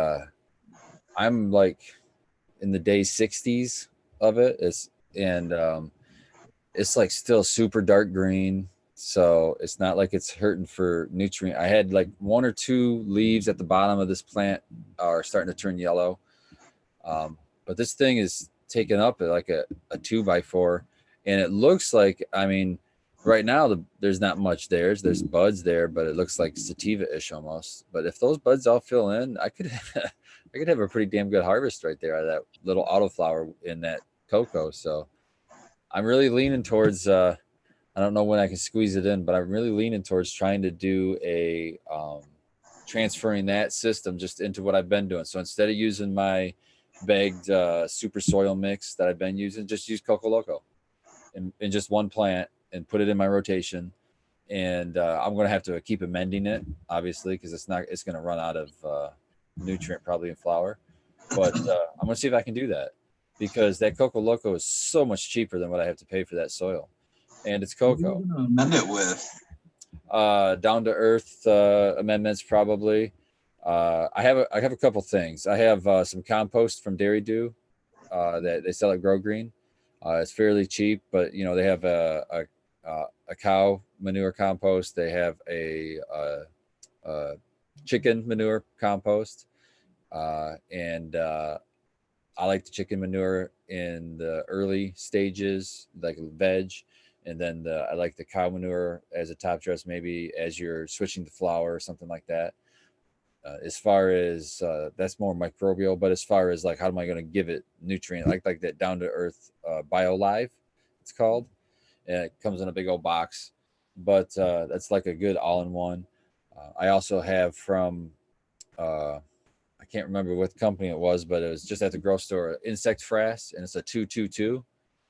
I'm like in the day 60s of it. It's like still super dark green, so it's not like it's hurting for nutrient. I had like one or two leaves at the bottom of this plant are starting to turn yellow, but this thing is taken up at like a 2x4, and it looks like, I mean, right now there's not much there. There's buds there, but it looks like sativa-ish almost. But if those buds all fill in, I could I could have a pretty damn good harvest right there out of that little autoflower in that cocoa. So I'm really leaning towards I don't know when I can squeeze it in, but I'm really leaning towards trying to do a transferring that system just into what I've been doing. So instead of using my bagged super soil mix that I've been using, just use Coco Loco in just one plant and put it in my rotation. And I'm going to have to keep amending it, obviously, because it's going to run out of nutrient probably in flower. But I'm going to see if I can do that, because that Coco Loco is so much cheaper than what I have to pay for that soil. And it's cocoa. What are you gonna amend it with? Down to earth amendments probably. I have a couple things. I have some compost from Dairy Dew that they sell at Grow Green. It's fairly cheap, but they have a cow manure compost. They have a chicken manure compost, and I like the chicken manure in the early stages, like veg, and then I like the cow manure as a top dress, maybe as you're switching to flour or something like that. As far as that's more microbial, but as far as like how am I going to give it nutrient, like that down to earth BioLive, it's called, and it comes in a big old box, but that's like a good all in one. I also have from I can't remember what company it was, but it was just at the grocery store, insect frass, and it's a 222.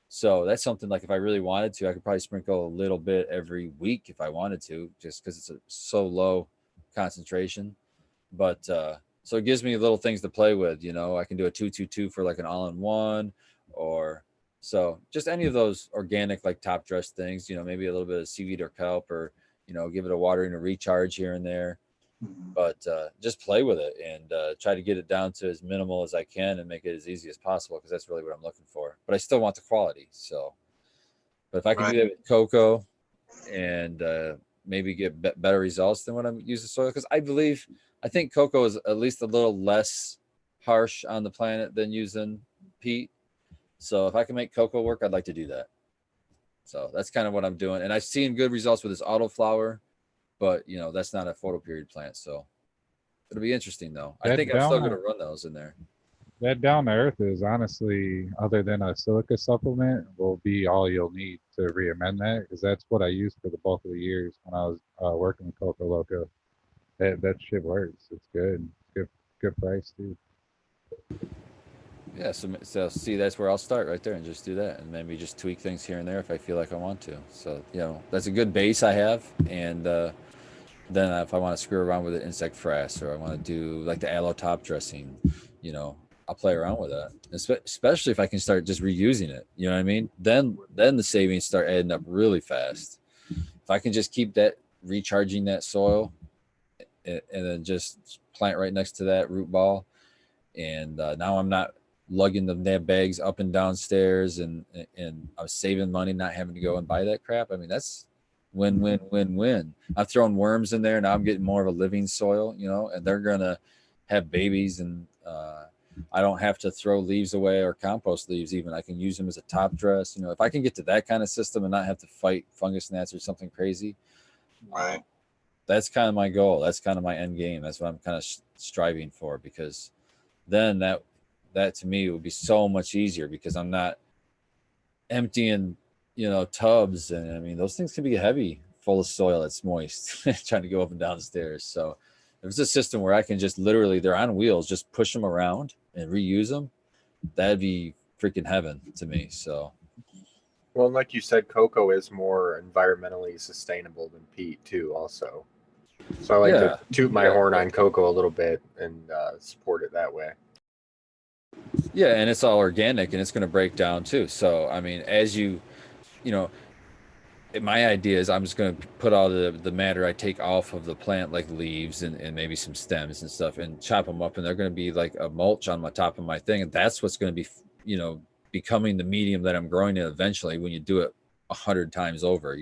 So that's something like if I really wanted to, I could probably sprinkle a little bit every week if I wanted to, just because it's so low concentration. But so it gives me little things to play with. I can do a 222 for like an all-in-one, or so just any of those organic like top dress things. Maybe a little bit of seaweed or kelp, or give it a watering and recharge here and there. Mhm. But just play with it and try to get it down to as minimal as I can and make it as easy as possible, because that's really what I'm looking for. But I still want the quality. So, but if I can do Right. that with cocoa and maybe get better results than when I'm using soil, because I think cocoa is at least a little less harsh on the planet than using peat. So if I can make cocoa work, I'd like to do that. So that's kind of what I'm doing, and I've seen good results with this autoflower, but that's not a photoperiod plant, so it'll be interesting though. I That think I'm still down going to run those in there. that down to earth is honestly, other than a silica supplement, will be all you'll need to re-amend that, because that's what I used for the bulk of the years when I was working with Coco Loco. That shit works. It's good. Good price too. Yeah, so see, that's where I'll start right there and just do that, and maybe just tweak things here and there if I feel like I want to. So that's a good base I have, and then if I want to screw around with the insect frass, or I want to do like the aloe top dressing, I'll play around with that. Especially if I can start just reusing it. You know what I mean? Then the savings start adding up really fast. If I can just keep that recharging that soil, and then just plant right next to that root ball, and now I'm not lugging the damn bags up and downstairs, and I was saving money not having to go and buy that crap. I mean, that's win. I've thrown worms in there. Now I'm getting more of a living soil, and they're gonna have babies, and I don't have to throw leaves away or compost leaves. Even I can use them as a top dress. If I can get to that kind of system and not have to fight fungus gnats or something crazy, Right. that's kind of my goal. That's kind of my end game. That's what I'm kind of striving for, because then that to me would be so much easier, because I'm not emptying tubs, and I mean those things can be heavy, full of soil that's moist, trying to go up and down the stairs. So if it's a system where I can just literally, they're on wheels, just push them around and reuse them, that'd be freaking heaven to me. So Well, and like you said, cocoa is more environmentally sustainable than peat too. Also, so I like Yeah. to toot my Yeah. horn on cocoa a little bit and support it that way. Yeah, and it's all organic, and it's going to break down too. So I mean, as you know my idea is I'm just going to put all the matter I take off of the plant, like leaves and maybe some stems and stuff, and chop them up, and they're going to be like a mulch on my top of my thing, and that's what's going to be becoming the medium that I'm growing in eventually, when you do it 100 times over.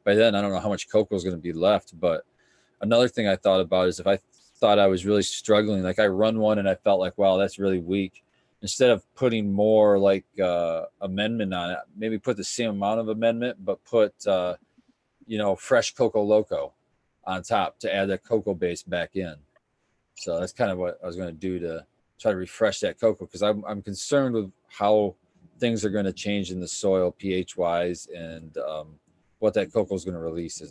By then I don't know how much cocoa is going to be left. But another thing I thought about is, if I thought I was really struggling, like I run one and I felt like, wow, that's really weak, instead of putting more like amendment on it, maybe put the same amount of amendment, but put fresh cocoa loco on top to add that cocoa base back in. So that's kind of what I was going to do to try to refresh that cocoa, because I'm concerned with how things are going to change in the soil pH wise, and what that cocoa is going to release.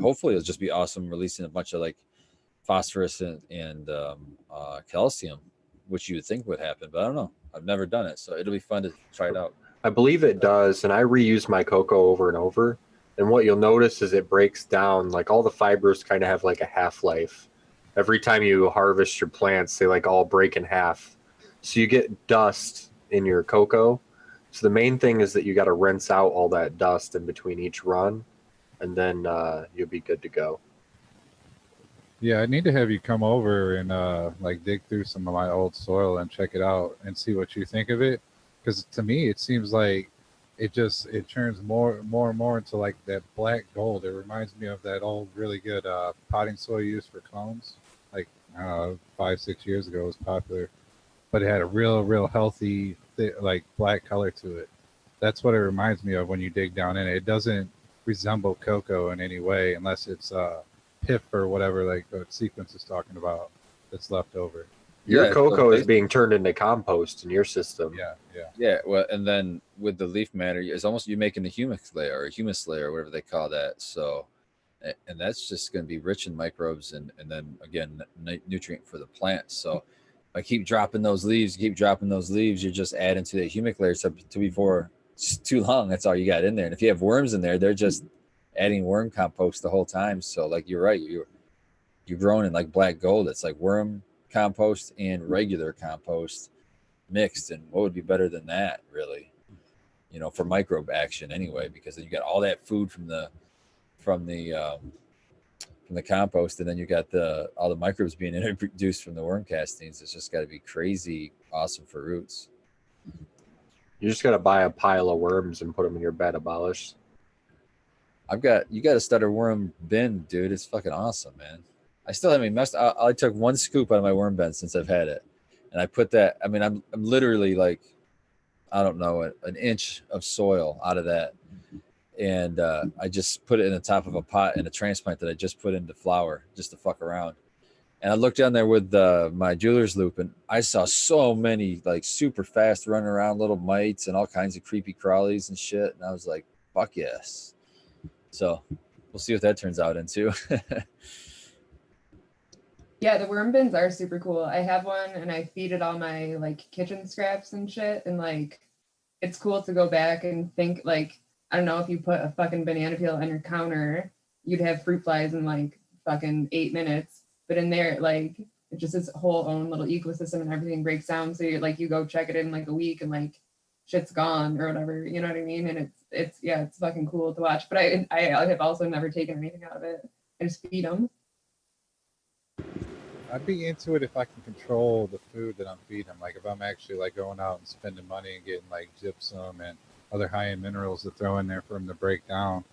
Hopefully it'll just be awesome, releasing a bunch of like phosphorus and calcium, which you would think would happen, but I don't know. I've never done it, so it'll be fun to try it out. I believe it does, and I reuse my cocoa over and over. And what you'll notice is it breaks down, like all the fibers kind of have like a half-life. Every time you harvest your plants, they like all break in half. So you get dust in your cocoa. So the main thing is that you got to rinse out all that dust in between each run, and then you'll be good to go. Yeah, I need to have you come over and like dig through some of my old soil and check it out and see what you think of it. Because to me, it seems like it turns more and more into like that black gold. It reminds me of that old really good potting soil used for clones. Like 5-6 years ago, it was popular, but it had a real healthy like black color to it. That's what it reminds me of when you dig down in it. It doesn't resemble cocoa in any way, unless it's PIF or whatever like the sequence is talking about that's left over. Your Yeah, cocoa so is being turned into compost in your system. Yeah, well, and then with the leaf matter, it's almost you're making a humus layer, whatever they call that. So, and that's just going to be rich in microbes, and then again nutrient for the plants. So By keep dropping those leaves, you're just adding to the humic layer. So to before it's too long, that's all you got in there. And if you have worms in there, they're just adding worm compost the whole time. So like you're right, you're growing in like black gold. It's like worm compost and regular compost mixed. And what would be better than that, really? You know, for microbe action anyway, because then you got all that food from the compost, and then you got all the microbes being introduced from the worm castings. It's just got to be crazy awesome for roots. You just got to buy a pile of worms and put them in your bed, Abolish. You got a stutter worm bin, dude. It's fucking awesome, man. I still haven't messed. I took one scoop out of my worm bin since I've had it, and I put that. I mean, I'm literally like, I don't know, an inch of soil out of that, and I just put it in the top of a pot in a transplant that I just put into flour just to fuck around. And I looked down there with my jeweler's loop, and I saw so many like super fast running around little mites and all kinds of creepy crawlies and shit. And I was like, fuck yes. So we'll see what that turns out into. Yeah, the worm bins are super cool. I have one and I feed it all my like kitchen scraps and shit. And like, it's cool to go back and think like, I don't know, if you put a fucking banana peel on your counter, you'd have fruit flies in like fucking 8 minutes. But in there, like, it's just its whole own little ecosystem and everything breaks down. So you're like, you go check it in like a week and like shit's gone or whatever, you know what I mean? And it's fucking cool to watch. But I have also never taken anything out of it. I just feed them. I'd be into it if I can control the food that I'm feeding them. Like if I'm actually like going out and spending money and getting like gypsum and other high-end minerals to throw in there for them to break down.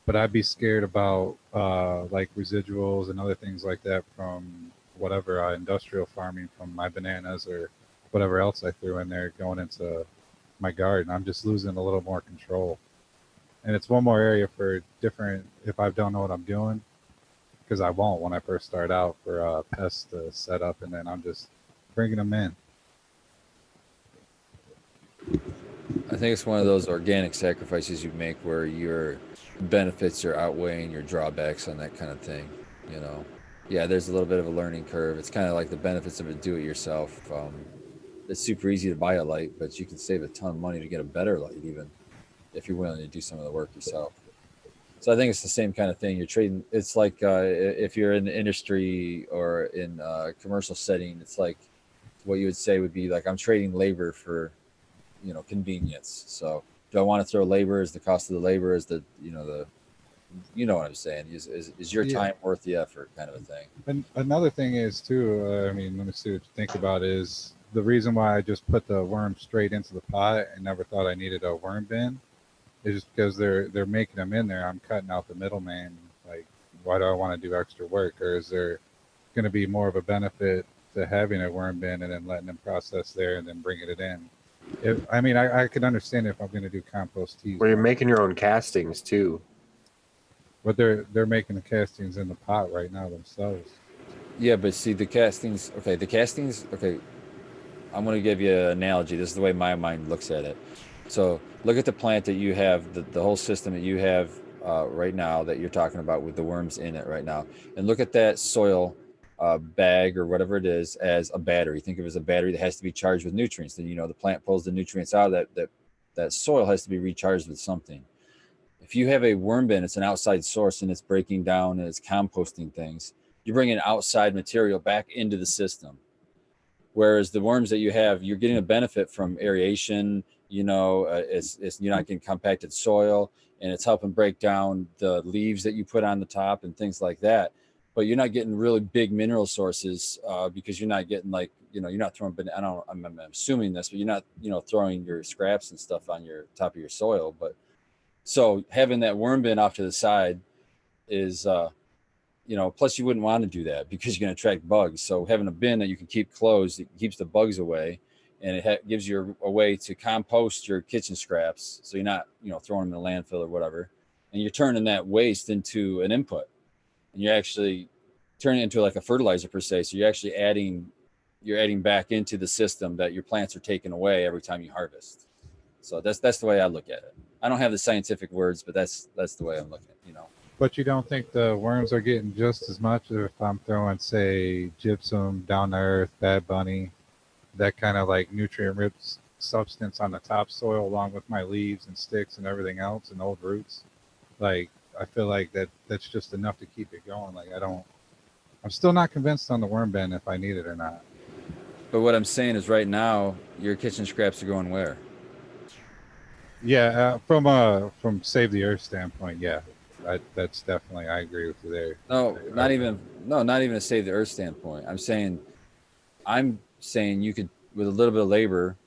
But I'd be scared about like residuals and other things like that from whatever industrial farming from my bananas or whatever else I threw in there going into my garden. I'm just losing a little more control. And it's one more area for different, if I don't know what I'm doing, because I won't when I first start out for pests to set up, and then I'm just bringing them in. I think it's one of those organic sacrifices you make where your benefits are outweighing your drawbacks on that kind of thing. You know, yeah, there's a little bit of a learning curve. It's kind of like the benefits of a do-it-yourself. It's super easy to buy a light, but you can save a ton of money to get a better light, even if you're willing to do some of the work yourself. So I think it's the same kind of thing. You're trading. It's like if you're in the industry or in a commercial setting, it's like what you would say would be like, I'm trading labor for, convenience. So do I want to throw labor? Is the cost of the labor is you know what I'm saying? Is your time worth the effort, kind of a thing. And another thing is too, let me see what you think about is the reason why I just put the worm straight into the pot and never thought I needed a worm bin is just because they're making them in there. I'm cutting out the middleman. Like, why do I want to do extra work? Or is there going to be more of a benefit to having a worm bin and then letting them process there and then bringing it in? I could understand if I'm going to do compost teas. Well, you're making your own castings too. But they're making the castings in the pot right now themselves. Yeah, but see the castings. Okay, I'm going to give you an analogy. This is the way my mind looks at it. So look at the plant that you have, the whole system that you have right now that you're talking about with the worms in it right now. And look at that soil bag or whatever it is as a battery. Think of it as a battery that has to be charged with nutrients. Then, the plant pulls the nutrients out of that soil has to be recharged with something. If you have a worm bin, it's an outside source and it's breaking down and it's composting things. You're bringing outside material back into the system. Whereas the worms that you have, you're getting a benefit from aeration. It's you're not getting compacted soil, and it's helping break down the leaves that you put on the top and things like that. But you're not getting really big mineral sources because you're not getting you're not throwing. I'm assuming this, but you're not throwing your scraps and stuff on your top of your soil. But so having that worm bin off to the side is plus you wouldn't want to do that because you're going to attract bugs. So having a bin that you can keep closed, it keeps the bugs away, and it gives you a way to compost your kitchen scraps. So you're not, throwing them in the landfill or whatever, and you're turning that waste into an input, and you're actually turning it into like a fertilizer per se. So you're actually adding back into the system that your plants are taking away every time you harvest. So that's the way I look at it. I don't have the scientific words, but that's the way I'm looking at it, But you don't think the worms are getting just as much if I'm throwing, say, gypsum, down to earth, Bad Bunny, that kind of like nutrient rich substance on the topsoil along with my leaves and sticks and everything else and old roots. Like I feel like that's just enough to keep it going. Like I'm still not convinced on the worm bin if I need it or not. But what I'm saying is right now, your kitchen scraps are going where? Yeah, from Save the Earth standpoint, yeah, that's definitely, I agree with you there. No, not even a save the earth standpoint. I'm saying you could, with a little bit of labor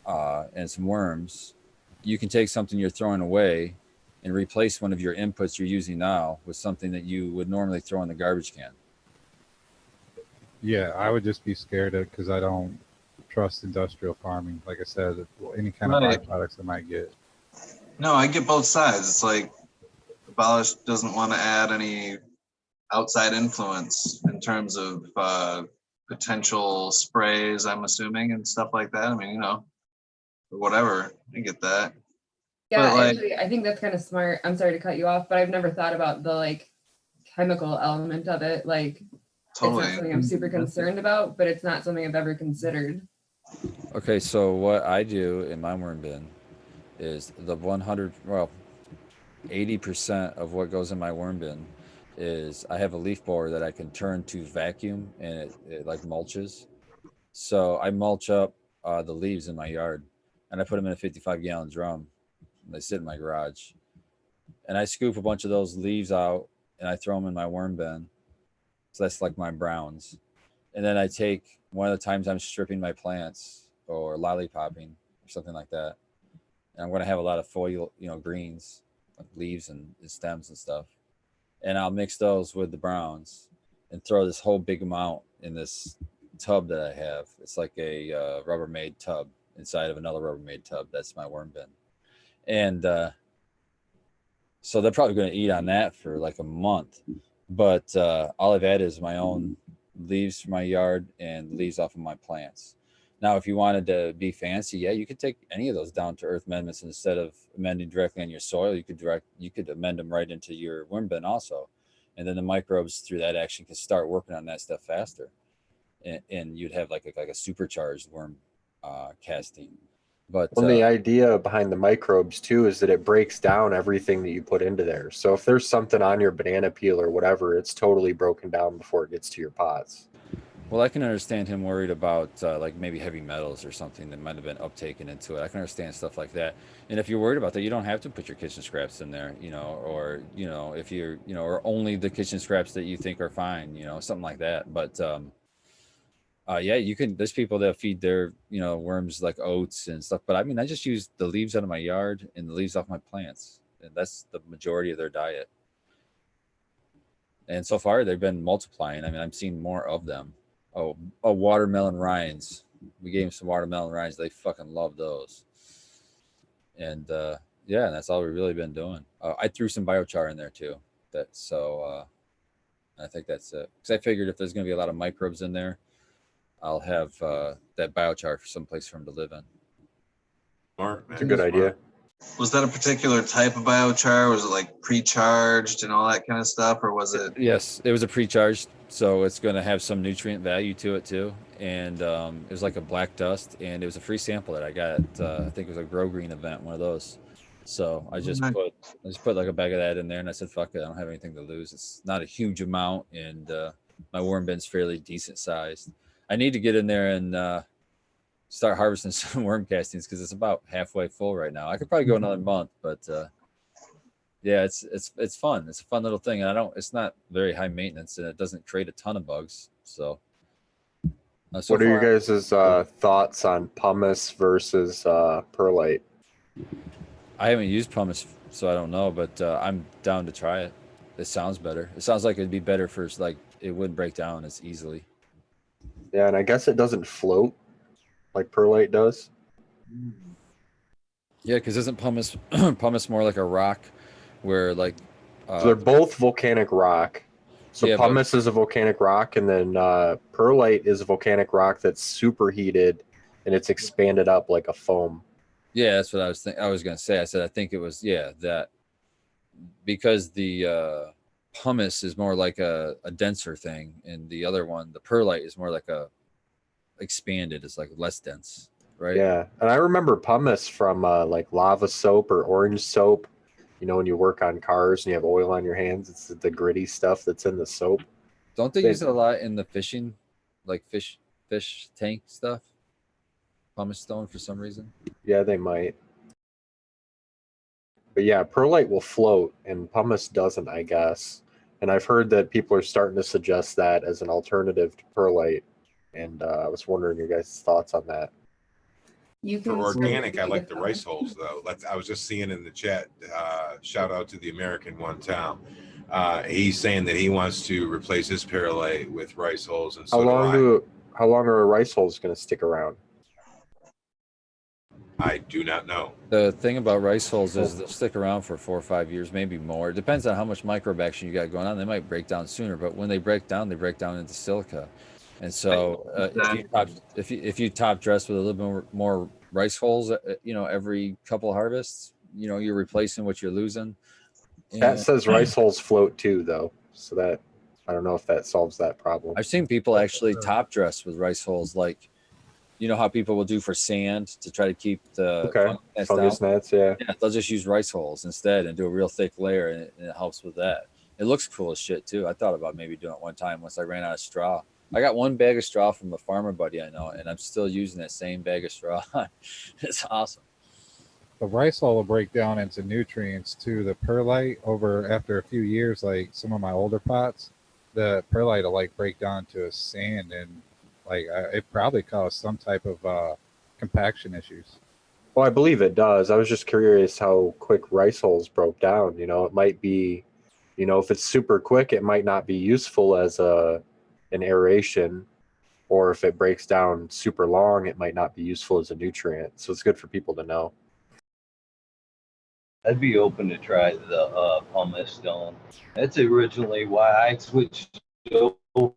and some worms, you can take something you're throwing away and replace one of your inputs you're using now with something that you would normally throw in the garbage can. Yeah, I would just be scared of because I don't trust industrial farming. Like I said, any kind of Right. byproducts I might get. No, I get both sides. It's like Abolish doesn't want to add any outside influence in terms of potential sprays, I'm assuming, and stuff like that. I mean, you know, or whatever. I get that. Yeah, But, like- actually, I think that's kind of smart. I'm sorry to cut you off, but I've never thought about the like chemical element of it. Like, Totally. it's not something I'm super concerned about, but it's not something I've ever considered. Okay, so what I do in my worm bin is 80% of what goes in my worm bin is I have a leaf blower that I can turn to vacuum, and it like mulches. So I mulch up the leaves in my yard, and I put them in a 55-gallon drum. They sit in my garage, and I scoop a bunch of those leaves out and I throw them in my worm bin. So that's like my browns. And then I take one of the times I'm stripping my plants or lollipopping or something like that, and I'm going to have a lot of foil, greens, like leaves and stems and stuff. And I'll mix those with the browns and throw this whole big amount in this tub that I have. It's like a Rubbermaid tub inside of another Rubbermaid tub. That's my worm bin. And so they're probably going to eat on that for like a month. But all I've added is my own leaves from my yard and leaves off of my plants. Now, if you wanted to be fancy, yeah, you could take any of those down to earth amendments. Instead of amending directly on your soil, you could amend them right into your worm bin also. And then the microbes through that action can start working on that stuff faster. And you'd have like a supercharged worm casting. But Well, the idea behind the microbes too is that it breaks down everything that you put into there. So if there's something on your banana peel or whatever, it's totally broken down before it gets to your pots. well, I can understand him worried about like maybe heavy metals or something that might have been uptaken into it. I can understand stuff like that. And if you're worried about that, you don't have to put your kitchen scraps in there, or if you're, or only the kitchen scraps that you think are fine, something like that. But yeah, you can. There's people that feed their worms like oats and stuff. But I mean, I just use the leaves out of my yard and the leaves off my plants, and that's the majority of their diet. And so far, they've been multiplying. I mean, I'm seeing more of them. Oh, watermelon rinds. We gave them some watermelon rinds. They fucking love those. And yeah, that's all we've really been doing. I threw some biochar in there too. I think that's it. Because I figured if there's going to be a lot of microbes in there, I'll have that biochar for someplace for them to live in. Smart, It's a good idea. Was that a particular type of biochar? Was it like pre-charged and all that kind of stuff, or was it? Yes, it was a pre-charged, so it's going to have some nutrient value to it too. And it was like a black dust, and it was a free sample that I got at I think it was a Grow Green event, one of those. So I just put like a bag of that in there, and I said, "Fuck it, I don't have anything to lose." It's not a huge amount, and my worm bin's fairly decent sized. I need to get in there and start harvesting some worm castings because it's about halfway full right now. I could probably go another month, but yeah, it's fun. It's a fun little thing, and it's not very high maintenance, and it doesn't create a ton of bugs. So, so What are your far, guys' thoughts on pumice versus perlite? I haven't used pumice, so I don't know, but I'm down to try it. It sounds better. It sounds like it'd be better for like it wouldn't break down as easily. Yeah, and I guess it doesn't float like perlite does. Yeah, because isn't pumice pumice more like a rock, where like So they're both volcanic rock. So Yeah, but- pumice is a volcanic rock, and then perlite is a volcanic rock that's superheated and it's expanded up like a foam. Yeah, that's what I was gonna say. I said I think it was that because the pumice is more like a denser thing, and the other one, the perlite, is more like a expanded. It's like less dense, right? Yeah, and I remember pumice from like lava soap or orange soap. You know, when you work on cars and you have oil on your hands, it's the gritty stuff that's in the soap. Don't they They- use it a lot in the fishing, like fish tank stuff? Pumice stone for some reason. Yeah, they might. But yeah, perlite will float and pumice doesn't, I guess. And I've heard that people are starting to suggest that as an alternative to perlite. And I was wondering your guys' thoughts on that. You For can organic, I serve like it the with rice holes though. I was just seeing in the chat. Shout out to the American One Town. He's saying that he wants to replace his perlite with rice holes, and so How long are rice holes going to stick around? I do not know. The thing about rice holes is they'll stick around for 4 or 5 years, maybe more. It depends on how much microbe-action you got going on. They might break down sooner, but when they break down into silica. And so if you top dress with a little bit more rice holes, every couple harvests, you're replacing what you're losing. That And says rice holes float too, though. So that I don't know if that solves that problem. I've seen people actually top dress with rice holes, like you know how people will do for sand to try to keep the Fungus gnats, yeah. Yeah, they'll just use rice holes instead and do a real thick layer, and it helps with that. It looks cool as shit too. I thought about maybe doing it one time once I ran out of straw. I got one bag of straw from a farmer buddy I know, and I'm still using that same bag of straw. It's awesome. The rice hull will break down into nutrients too. The perlite after a few years, like some of my older pots, the perlite will like break down to a sand, and like it probably caused some type of compaction issues. Well, I believe it does. I was just curious how quick rice holes broke down. You know, it might be, if it's super quick, it might not be useful as an aeration, or if it breaks down super long, it might not be useful as a nutrient. So it's good for people to know. I'd be open to try the pumice stone. That's originally why I switched over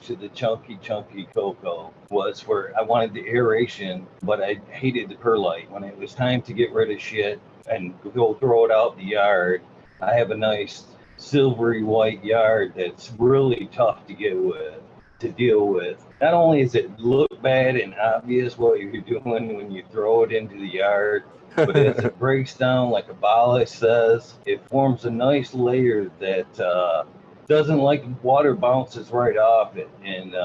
to the chunky cocoa, was where I wanted the aeration, but I hated the perlite. When it was time to get rid of shit and go throw it out in the yard, I have a nice silvery white yard that's really tough to deal with. Not only does it look bad and obvious what you're doing when you throw it into the yard, but as it breaks down, like Abolish says, it forms a nice layer that doesn't, like water, bounces right off it, and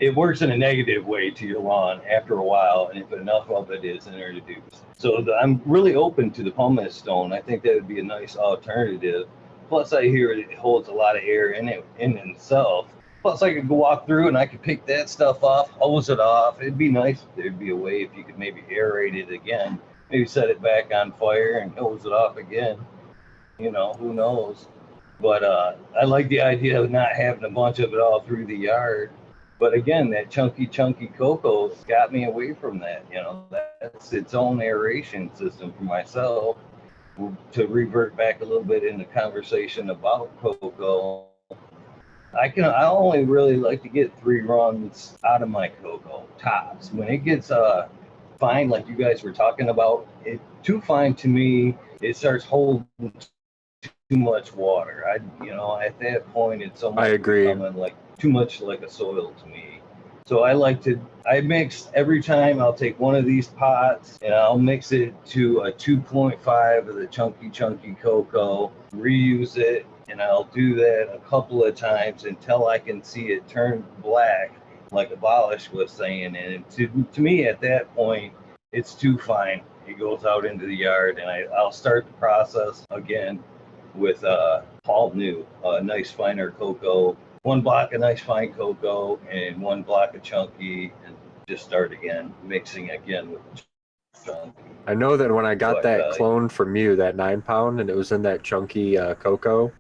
it works in a negative way to your lawn after a while, and if enough of it is introduced. So I'm really open to the pumice stone. I think that would be a nice alternative. Plus, I hear it holds a lot of air in itself. Plus, I could go walk through and I could pick that stuff off, hose it off. It'd be nice if there'd be a way if you could maybe aerate it again, maybe set it back on fire and hose it off again. Who knows? But I like the idea of not having a bunch of it all through the yard. But again, that chunky cocoa got me away from that. That's its own aeration system for myself. To revert back a little bit in the conversation about cocoa, I only really like to get 3 runs out of my cocoa tops. When it gets fine, like you guys were talking about, it too fine to me, it starts holding too much water. At that point, it's almost I agree. becoming like too much like a soil to me. So I mix every time. I'll take one of these pots and I'll mix it to a 2.5 of the chunky cocoa, reuse it, and I'll do that a couple of times until I can see it turn black, like Abolish was saying. And to me, at that point, it's too fine. It goes out into the yard, and I'll start the process again with all new, nice finer cocoa, 1 block of nice fine cocoa and 1 block of chunky, and just start again, mixing again with chunky. I know that when I got that clone from you, that 9-pound, and it was in that chunky cocoa,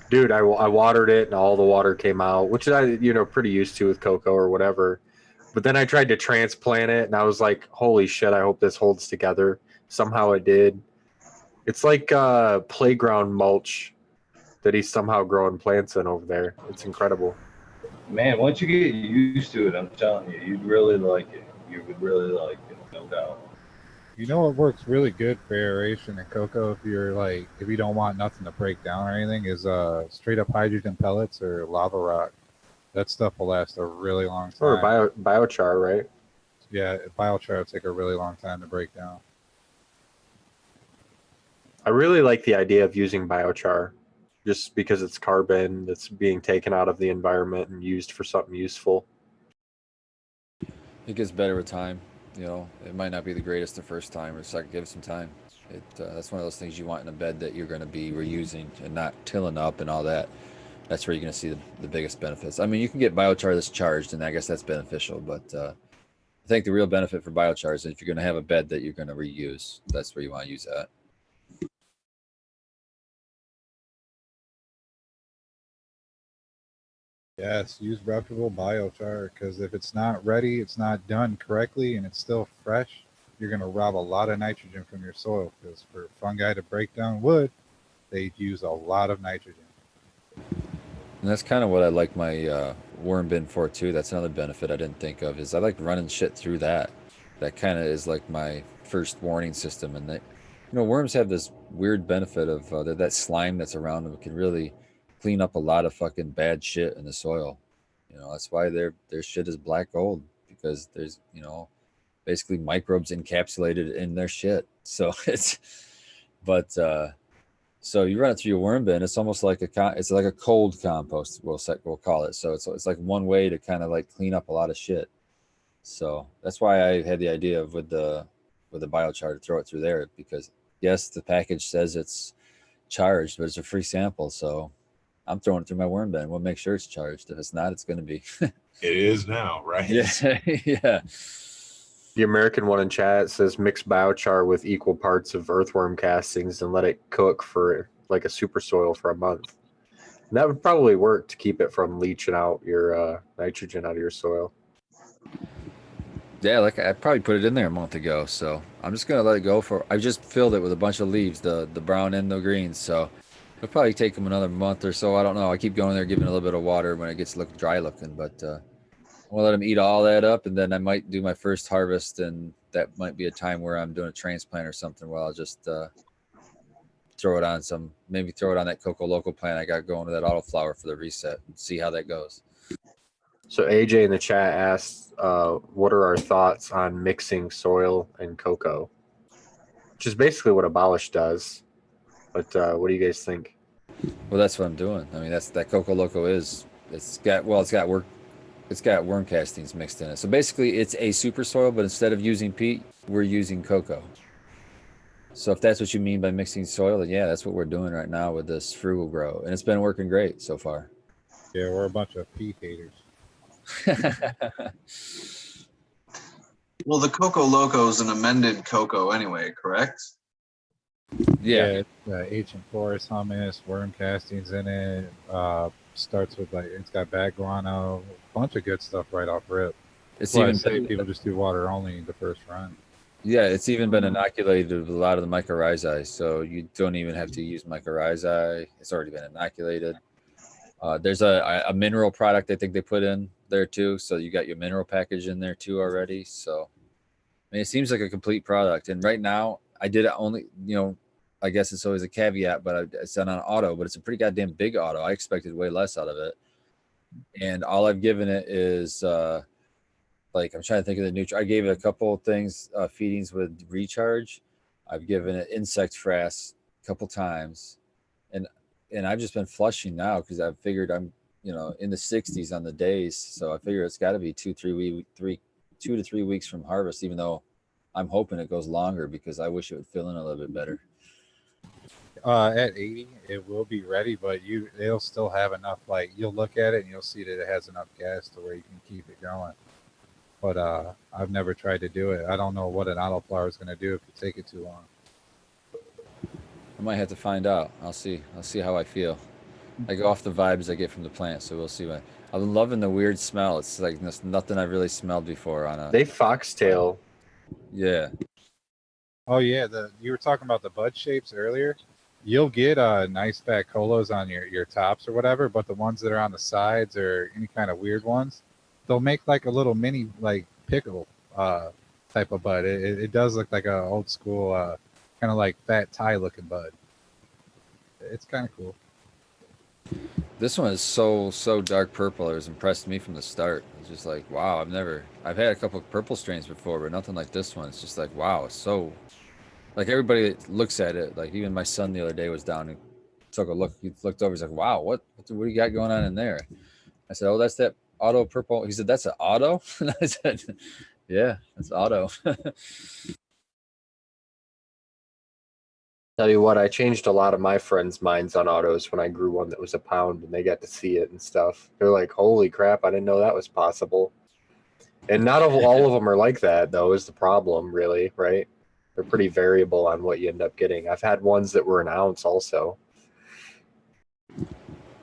dude, I watered it and all the water came out, which I, pretty used to with cocoa or whatever. But then I tried to transplant it and I was like, holy shit, I hope this holds together. Somehow it did. It's like playground mulch that he's somehow growing plants in over there. It's incredible. Man, once you get used to it, I'm telling you, you'd really like it. You would really like it, no doubt. You know what works really good for aeration and cocoa if you don't want nothing to break down or anything is straight up hydrogen pellets or lava rock. That stuff will last a really long time. Or biochar, right? Yeah, biochar will take a really long time to break down. I really like the idea of using biochar just because it's carbon that's being taken out of the environment and used for something useful. It gets better with time. You know, it might not be the greatest the first time, or second, give it some time. That's one of those things you want in a bed that you're going to be reusing and not tilling up and all that. That's where you're going to see the biggest benefits. I mean, you can get biochar that's charged, and I guess that's beneficial. But I think the real benefit for biochar is if you're going to have a bed that you're going to reuse. That's where you want to use that. Yes, use reputable biochar because if it's not ready, it's not done correctly, and it's still fresh, you're going to rob a lot of nitrogen from your soil because for fungi to break down wood, they use a lot of nitrogen. And that's kind of what I like my worm bin for too. That's another benefit I didn't think of is I like running shit through that. That kind of is like my first warning system. And worms have this weird benefit of that slime that's around them can really clean up a lot of fucking bad shit in the soil. That's why their shit is black gold because there's basically microbes encapsulated in their shit. So so you run it through your worm bin. It's almost like it's like a cold compost. We'll call it. So it's like one way to kind of like clean up a lot of shit. So that's why I had the idea of with the biochar to throw it through there because yes, the package says it's charged, but it's a free sample. So I'm throwing it through my worm bin. We'll make sure it's charged. If it's not, it's going to be. It is now, right? Yeah, yeah. The American one in chat says mix biochar with equal parts of earthworm castings and let it cook for like a super soil for a month. And that would probably work to keep it from leaching out your nitrogen out of your soil. Yeah, like I probably put it in there a month ago, so I'm just gonna let it go for. I just filled it with a bunch of leaves, the brown and the greens. So it'll probably take them another month or so. I don't know. I keep going there, giving it a little bit of water when it gets dry looking, but I'm gonna let them eat all that up, and then I might do my first harvest, and that might be a time where I'm doing a transplant or something. Where I'll just throw it on that Coco Loco plant I got going to that autoflower for the reset, and see how that goes. So AJ in the chat asked, what are our thoughts on mixing soil and cocoa? Which is basically what Abolish does. But what do you guys think? Well, that's what I'm doing. I mean, that Coco Loco is. It's got worm castings mixed in it. So basically, it's a super soil, but instead of using peat, we're using cocoa. So if that's what you mean by mixing soil, then yeah, that's what we're doing right now with this frugal grow, and it's been working great so far. Yeah, we're a bunch of peat haters. Well, the Coco Loco is an amended cocoa anyway, correct? Yeah. Ancient forest hummus, worm castings in it. Starts with it's got bad guano, a bunch of good stuff right off rip. It's Well, even I say people just do water only the first run. Yeah, it's even been inoculated with a lot of the mycorrhizae, so you don't even have to use mycorrhizae. It's already been inoculated. There's a mineral product I think they put in there too, so you got your mineral package in there too already. So, I mean, it seems like a complete product. And right now, I did it only, I guess it's always a caveat, but it's done on auto, but it's a pretty goddamn big auto. I expected way less out of it, and all I've given it is. I'm trying to think of the nutrient. I gave it a couple of things, feedings with recharge. I've given it insect frass a couple times, and I've just been flushing now because I've figured I'm in the 60s on the days, so I figure it's got to be 2 to 3 weeks from harvest. Even though I'm hoping it goes longer because I wish it would fill in a little bit better. At 80, it will be ready, but it'll still have enough. Like you'll look at it and you'll see that it has enough gas to where you can keep it going. But I've never tried to do it. I don't know what an autoflower is going to do if you take it too long. I might have to find out. I'll see how I feel. I go off the vibes I get from the plant, so we'll see. I'm loving the weird smell. It's like nothing I've really smelled before on a. They foxtail. Yeah. Oh yeah, you were talking about the bud shapes earlier. You'll get nice fat colas on your tops or whatever, but the ones that are on the sides or any kind of weird ones, they'll make like a little mini like pickle type of bud. It does look like a old school kind of like fat Thai looking bud. It's kind of cool. This one is so dark purple. It was impressed me from the start. It's just like, wow, I've had a couple of purple strains before, but nothing like this one. It's just like, wow, it's so, like everybody that looks at it, like even my son the other day was down and took a look. He looked over. He's like, wow, what do you got going on in there? I said, oh, that's that auto purple. He said, that's an auto? And I said, yeah, that's auto. Tell you what, I changed a lot of my friends' minds on autos when I grew one that was a pound and they got to see it and stuff. They're like, holy crap, I didn't know that was possible. And not all of them are like that, though, is the problem, really, right? They're pretty variable on what you end up getting. I've had ones that were an ounce also.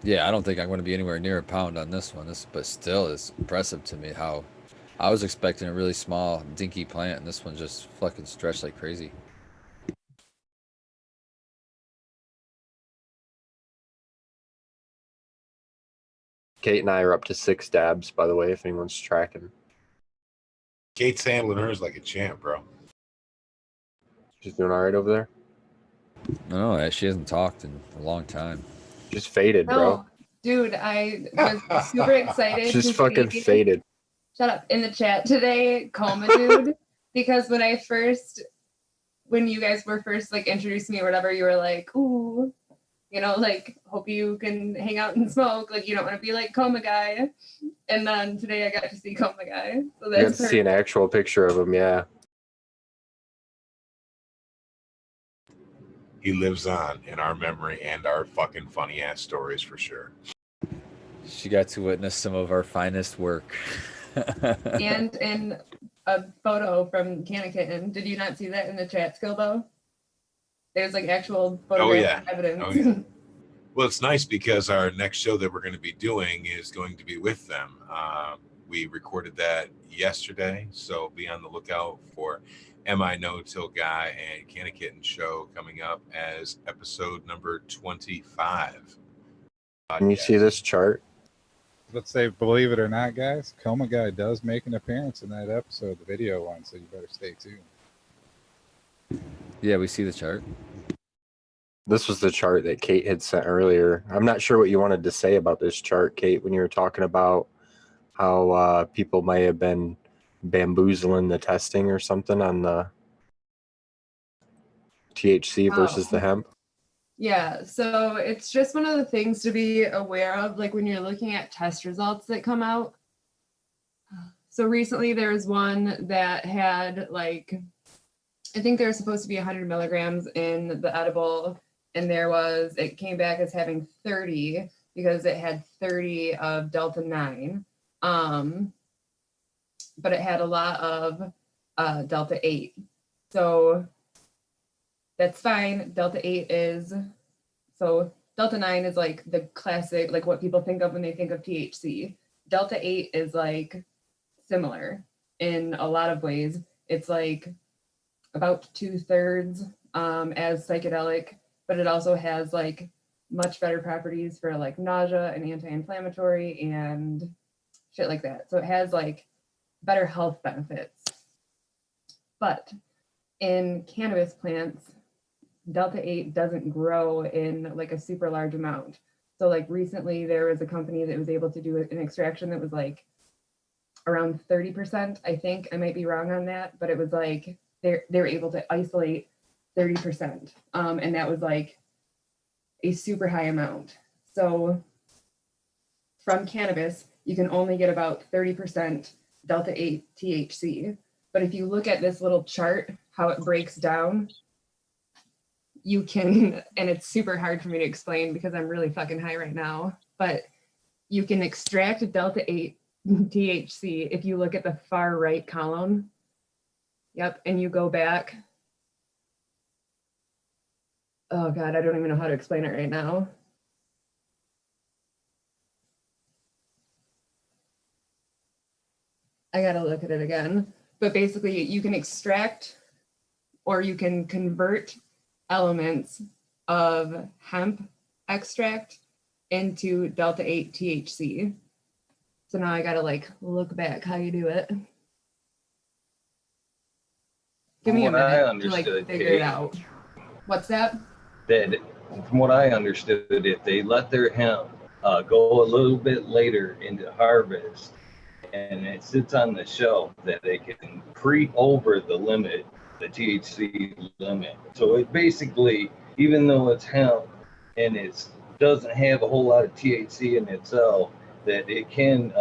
Yeah, I don't think I'm going to be anywhere near a pound on this one. But still, it's impressive to me how I was expecting a really small, dinky plant, and this one just fucking stretched like crazy. Kate and I are up to 6 dabs, by the way, if anyone's tracking. Kate's handling hers like a champ, bro. She's doing all right over there? No, she hasn't talked in a long time. Just faded, bro. No, dude, I was super excited. She's to fucking see- faded. Shut up. In the chat today, Coma dude, because when you guys were first like introduced me or whatever, you were like, ooh, you know, like hope you can hang out and smoke. Like you don't want to be like Coma guy. And then today I got to see Coma guy. So You got that's to see an actual picture of him, yeah. He lives on in our memory and our fucking funny ass stories for sure. She got to witness some of our finest work. and in a photo from Canna. Did you not see that in the chat, Skilbo? There's like actual photographic evidence. Oh, yeah. Well, it's nice because our next show that we're going to be doing is going to be with them. We recorded that yesterday, so be on the lookout for MI No Till Guy and Canna Kitten show coming up as episode number 25. Can you see this chart? Let's say, believe it or not, guys, Coma Guy does make an appearance in that episode, the video one, so you better stay tuned. Yeah, we see the chart. This was the chart that Kate had sent earlier. I'm not sure what you wanted to say about this chart, Kate, when you were talking about how people may have been bamboozling the testing or something on the THC versus the hemp. Yeah, so it's just one of the things to be aware of, like when you're looking at test results that come out. So recently there was one that had like, I think there was supposed to be 100 milligrams in the edible, and it came back as having 30 because it had 30 of Delta 9. But it had a lot of Delta 8. So that's fine. Delta 8 is, so Delta 9 is like the classic, like what people think of when they think of THC. Delta 8 is like similar in a lot of ways. It's like about 2/3 as psychedelic, but it also has like much better properties for like nausea and anti-inflammatory and shit like that. So it has like better health benefits. But in cannabis plants, Delta 8 doesn't grow in like a super large amount. So like recently there was a company that was able to do an extraction that was like around 30%, I think. I might be wrong on that, but it was like they were able to isolate 30%. And that was like a super high amount. So from cannabis, you can only get about 30% Delta 8 THC. But if you look at this little chart, how it breaks down, you can, and it's super hard for me to explain because I'm really fucking high right now, but you can extract Delta 8 THC if you look at the far right column. Yep, and you go back. Oh God, I don't even know how to explain it right now. I gotta look at it again. But basically you can extract or you can convert elements of hemp extract into Delta 8 THC. So now I gotta like look back how you do it. Give me a minute to like figure it out. What's that? That from what I understood, if they let their hemp go a little bit later into harvest and it sits on the shelf, that they can creep over the limit, the THC limit. So it basically, even though it's hemp and it doesn't have a whole lot of THC in itself, that it can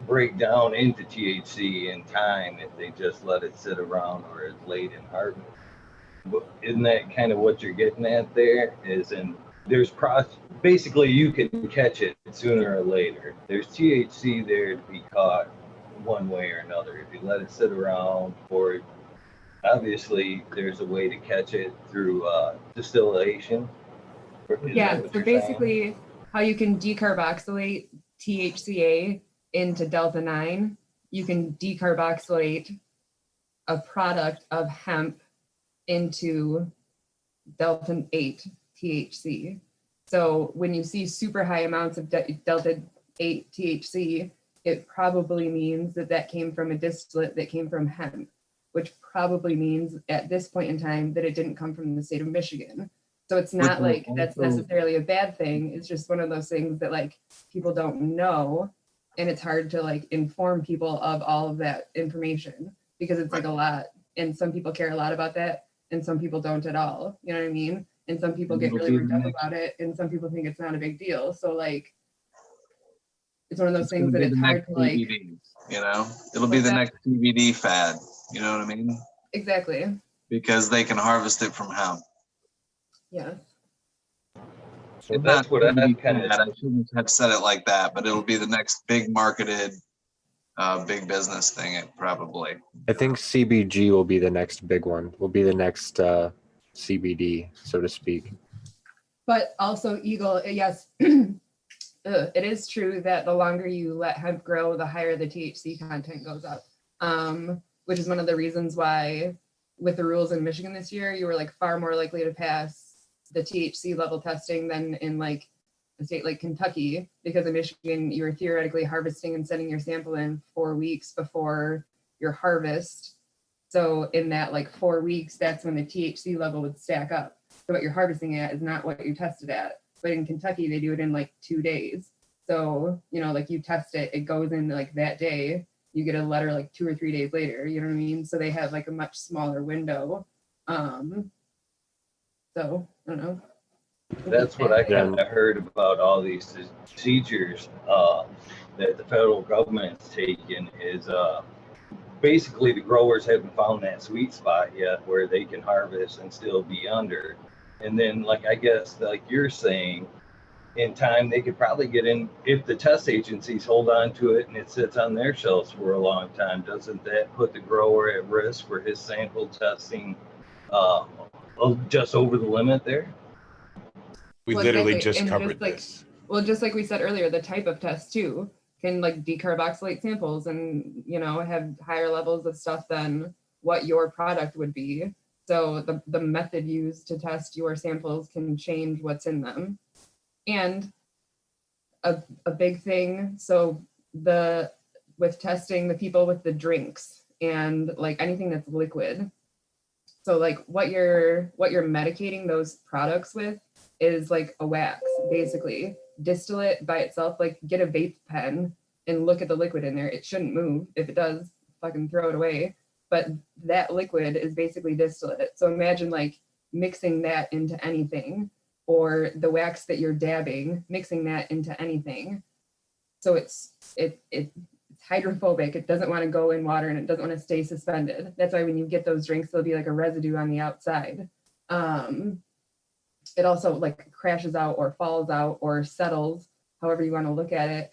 break down into THC in time if they just let it sit around or it's late in harvest. But isn't that kind of what you're getting at there? Is in there's basically you can catch it sooner or later. There's THC there to be caught one way or another. If you let it sit around, or obviously there's a way to catch it through distillation. Yeah, so basically how you can decarboxylate THCA into delta 9, you can decarboxylate a product of hemp into delta 8 THC. So when you see super high amounts of delta 8 THC, it probably means that that came from a distillate that came from hemp, which probably means at this point in time that it didn't come from the state of Michigan. So it's not like that's necessarily a bad thing. It's just one of those things that like people don't know, and it's hard to like inform people of all of that information because it's like a lot, and some people care a lot about that and some people don't at all. You know what I mean? And some people get really worked up about it and some people think it's not a big deal. So like it's one of those things that it's hard to like, CBD, you know, it'll be the next CBD fad. You know what I mean? Exactly. Because they can harvest it from hemp. Yeah. So that's what I kind of. I shouldn't have said it like that, but it'll be the next big marketed, big business thing. It probably. I think CBG will be the next big one. Will be the next CBD, so to speak. But also, Eagle, yes, it is true that the longer you let hemp grow, the higher the THC content goes up, which is one of the reasons why with the rules in Michigan this year, you were like far more likely to pass the THC level testing than in like a state like Kentucky, because in Michigan, you were theoretically harvesting and sending your sample in 4 weeks before your harvest. So in that like 4 weeks, that's when the THC level would stack up. So what you're harvesting at is not what you tested at. But in Kentucky, they do it in like 2 days. So, you know, like you test it, it goes in like that day, you get a letter like 2 or 3 days later, you know what I mean? So they have like a much smaller window. So I don't know. That's what I kind of heard about all these procedures that the federal government's taken is basically the growers haven't found that sweet spot yet where they can harvest and still be under. And then like, I guess like you're saying, in time they could probably get in if the test agencies hold on to it and it sits on their shelves for a long time. Doesn't that put the grower at risk for his sample testing just over the limit there? We literally just covered this. Well, just like we said earlier, the type of test too can like decarboxylate samples and, you know, have higher levels of stuff than what your product would be. So the method used to test your samples can change what's in them. And a big thing, so with testing the people with the drinks and like anything that's liquid. So like what you're medicating those products with is like a wax, basically. Distillate by itself, like get a vape pen and look at the liquid in there. It shouldn't move. If it does, fucking throw it away. But that liquid is basically distillate. So imagine like mixing that into anything, or the wax that you're dabbing, mixing that into anything. So it's hydrophobic. It doesn't want to go in water and it doesn't want to stay suspended. That's why when you get those drinks, there'll be like a residue on the outside. It also like crashes out or falls out or settles, however you want to look at it.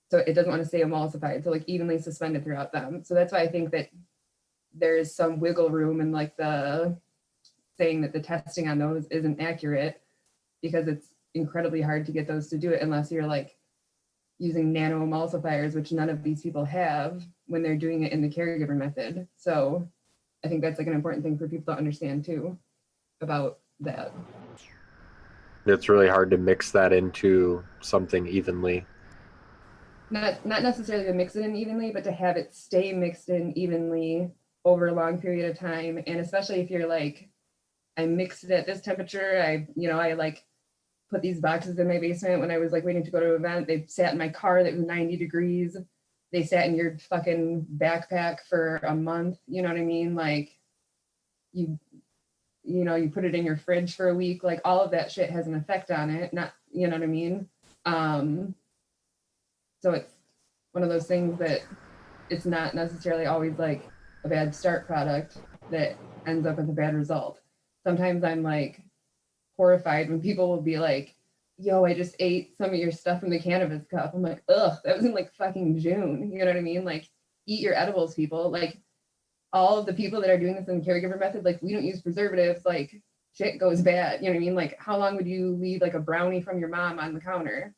So it doesn't want to stay emulsified, so like evenly suspended throughout them. So that's why I think that there is some wiggle room in like the saying that the testing on those isn't accurate, because it's incredibly hard to get those to do it unless you're like using nano emulsifiers, which none of these people have when they're doing it in the caregiver method. So I think that's like an important thing for people to understand too about that. It's really hard to mix that into something evenly. Not necessarily to mix it in evenly, but to have it stay mixed in evenly over a long period of time. And especially if you're like I mixed it at this temperature. I like put these boxes in my basement when I was like waiting to go to an event. They sat in my car that was 90 degrees. They sat in your fucking backpack for a month. You know what I mean? Like you put it in your fridge for a week. Like all of that shit has an effect on it. Not, you know what I mean? So it's one of those things that it's not necessarily always like a bad start product that ends up with a bad result. Sometimes I'm like horrified when people will be like, yo, I just ate some of your stuff in the cannabis cup. I'm like, ugh, that was in like fucking June. You know what I mean? Like, eat your edibles, people. Like, all of the people that are doing this in the caregiver method, like, we don't use preservatives. Like, shit goes bad. You know what I mean? Like, how long would you leave like a brownie from your mom on the counter?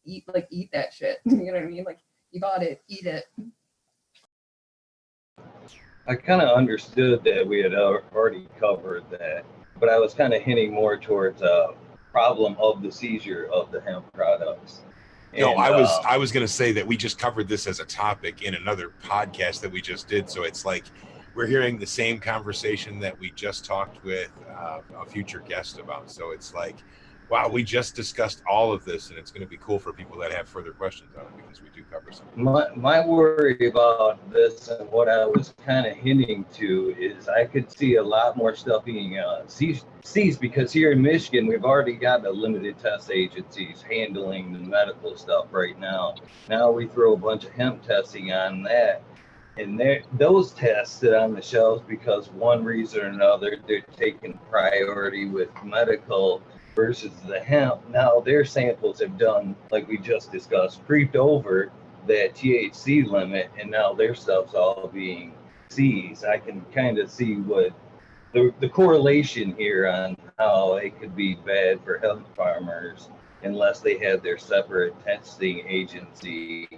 Eat that shit. You know what I mean? Like, you bought it, eat it. I kind of understood that we had already covered that, but I was kind of hinting more towards a problem of the seizure of the hemp products. No, And, I was going to say that we just covered this as a topic in another podcast that we just did. So it's like we're hearing the same conversation that we just talked with a future guest about. So it's like, wow, we just discussed all of this, and it's going to be cool for people that have further questions on it because we do cover something. My worry about this and what I was kind of hinting to is I could see a lot more stuff being seized because here in Michigan, we've already got the limited test agencies handling the medical stuff right now. Now we throw a bunch of hemp testing on that. And those tests sit on the shelves because one reason or another, they're taking priority with medical versus the hemp. Now their samples have done, like we just discussed, creeped over that THC limit, and now their stuff's all being seized. I can kind of see what the correlation here on how it could be bad for hemp farmers unless they have their separate testing agency.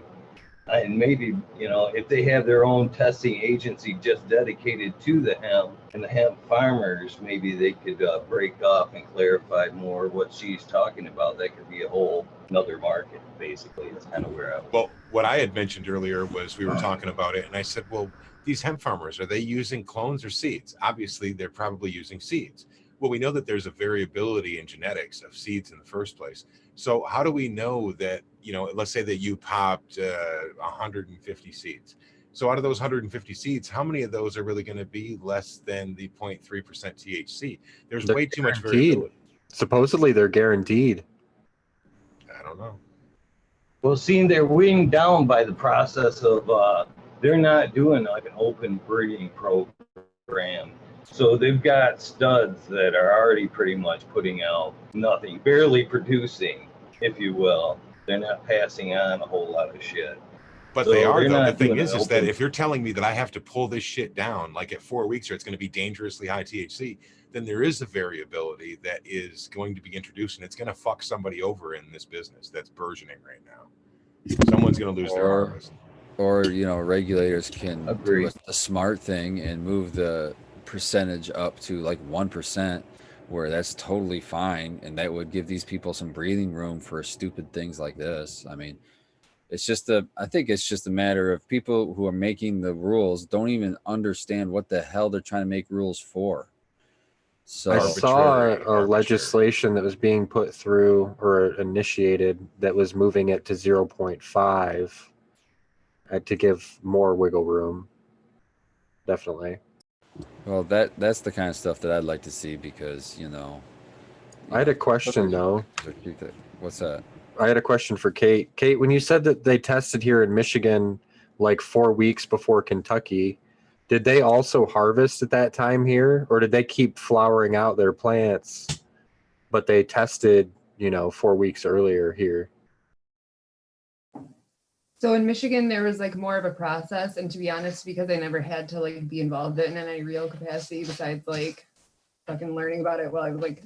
And maybe, if they have their own testing agency just dedicated to the hemp and the hemp farmers, maybe they could break off and clarify more what she's talking about. That could be a whole another market, basically. That's kind of where I was. Well, what I had mentioned earlier was we were talking about it, and I said, well, these hemp farmers, are they using clones or seeds? Obviously, they're probably using seeds. Well, we know that there's a variability in genetics of seeds in the first place. So how do we know that, let's say that you popped 150 seeds. So out of those 150 seeds, how many of those are really going to be less than the 0.3% THC? There's way too much variability. Supposedly they're guaranteed. I don't know. Well, seeing they're weighing down by the process of, they're not doing like an open breeding program. So they've got studs that are already pretty much putting out nothing, barely producing, if you will. They're not passing on a whole lot of shit. But so they are, though. The thing is that if you're telling me that I have to pull this shit down, like at 4 weeks, or it's going to be dangerously high THC, then there is a variability that is going to be introduced, and it's going to fuck somebody over in this business that's burgeoning right now. Someone's going to lose their harvest. Or, regulators can Agree. do a smart thing and move the percentage up to like 1%, where that's totally fine, and that would give these people some breathing room for stupid things like this. I mean, I think it's just a matter of people who are making the rules don't even understand what the hell they're trying to make rules for. So I saw a legislation that was being put through or initiated that was moving it to 0.5 to give more wiggle room. Definitely. Well, that's the kind of stuff that I'd like to see because, I had a question though. What's that? I had a question for Kate. Kate, when you said that they tested here in Michigan like 4 weeks before Kentucky, did they also harvest at that time here, or did they keep flowering out their plants, but they tested, 4 weeks earlier here? So in Michigan, there was like more of a process, and to be honest, because I never had to like be involved in any real capacity besides like fucking learning about it while I was like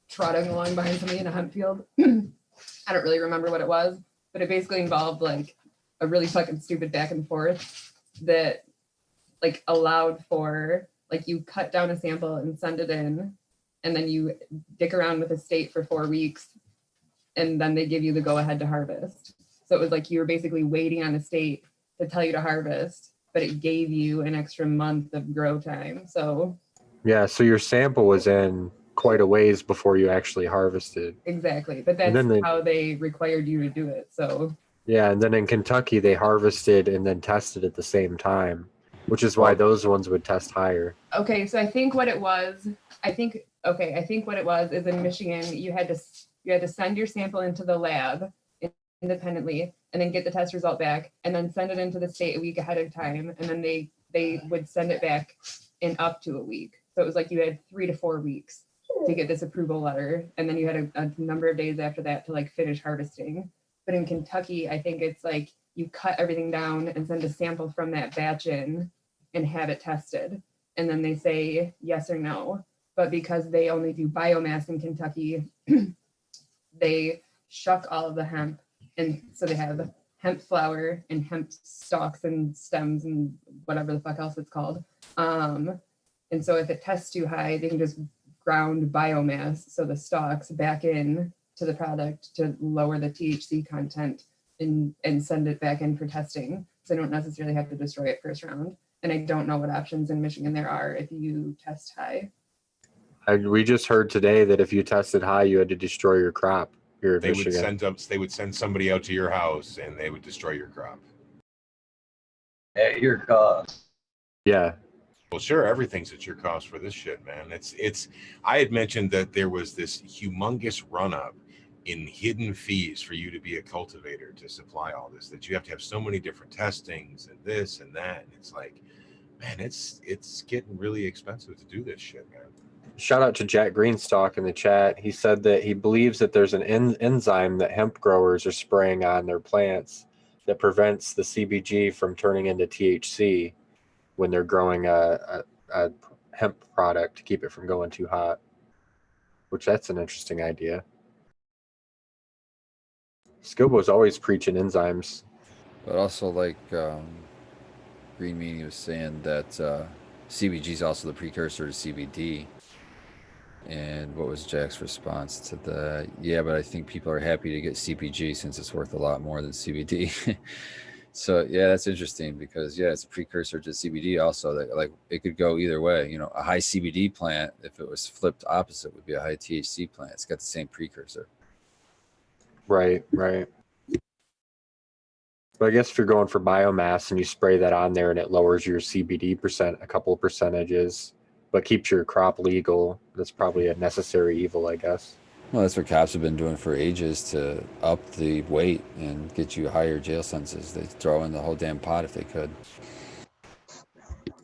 trotting along behind somebody in a hemp field. I don't really remember what it was, but it basically involved like a really fucking stupid back and forth that like allowed for like you cut down a sample and send it in, and then you dick around with the state for 4 weeks, and then they give you the go ahead to harvest. So it was like you were basically waiting on the state to tell you to harvest, but it gave you an extra month of grow time. So Yeah, so your sample was in quite a ways before you actually harvested. Exactly. But And that's then how they required you to do it. So yeah, and then in Kentucky they harvested and then tested at the same time, which is why Well- those ones would test higher. okay, so I think what it was, I think what it was is in Michigan, you had to send your sample into the lab independently and then get the test result back and then send it into the state a week ahead of time, and then they would send it back in up to a week. So it was like you had 3 to 4 weeks to get this approval letter, and then you had a number of days after that to like finish harvesting. But in Kentucky, I think it's like you cut everything down and send a sample from that batch in and have it tested, and then they say yes or no. But because they only do biomass in Kentucky, they shuck all of the hemp, and so they have hemp flower and hemp stalks and stems and whatever the fuck else it's called. And so if it tests too high, they can just ground biomass, so the stalks, back in to the product to lower the THC content and send it back in for testing. So they don't necessarily have to destroy it first round. And I don't know what options in Michigan there are if you test high. We just heard today that if you tested high, you had to destroy your crop here in They would Michigan. they would send somebody out to your house and they would destroy your crop. At your cost. Yeah, Well, sure, everything's at your cost for this shit, man. It's. I had mentioned that there was this humongous run up in hidden fees for you to be a cultivator to supply all this. That you have to have so many different testings and this and that, and it's like, man, it's getting really expensive to do this shit, man. shout out to Jack Greenstock in the chat. He said that he believes that there's an enzyme that hemp growers are spraying on their plants that prevents the CBG from turning into THC when they're growing a hemp product to keep it from going too hot, which that's an interesting idea. Skilbo's always preaching enzymes. But also, like Green Meanie was saying, that CBG is also the precursor to CBD. And what was Jack's response to that? Yeah, but I think people are happy to get CBG since it's worth a lot more than CBD. So yeah, that's interesting because yeah, it's a precursor to CBD. Also, that like it could go either way. You know, a high CBD plant, if it was flipped opposite, would be a high THC plant. It's got the same precursor. Right. But I guess if you're going for biomass and you spray that on there and it lowers your CBD percent a couple of percentages, but keeps your crop legal, that's probably a necessary evil, I guess. Well, that's what cops have been doing for ages to up the weight and get you higher jail sentences. They throw in the whole damn pot if they could.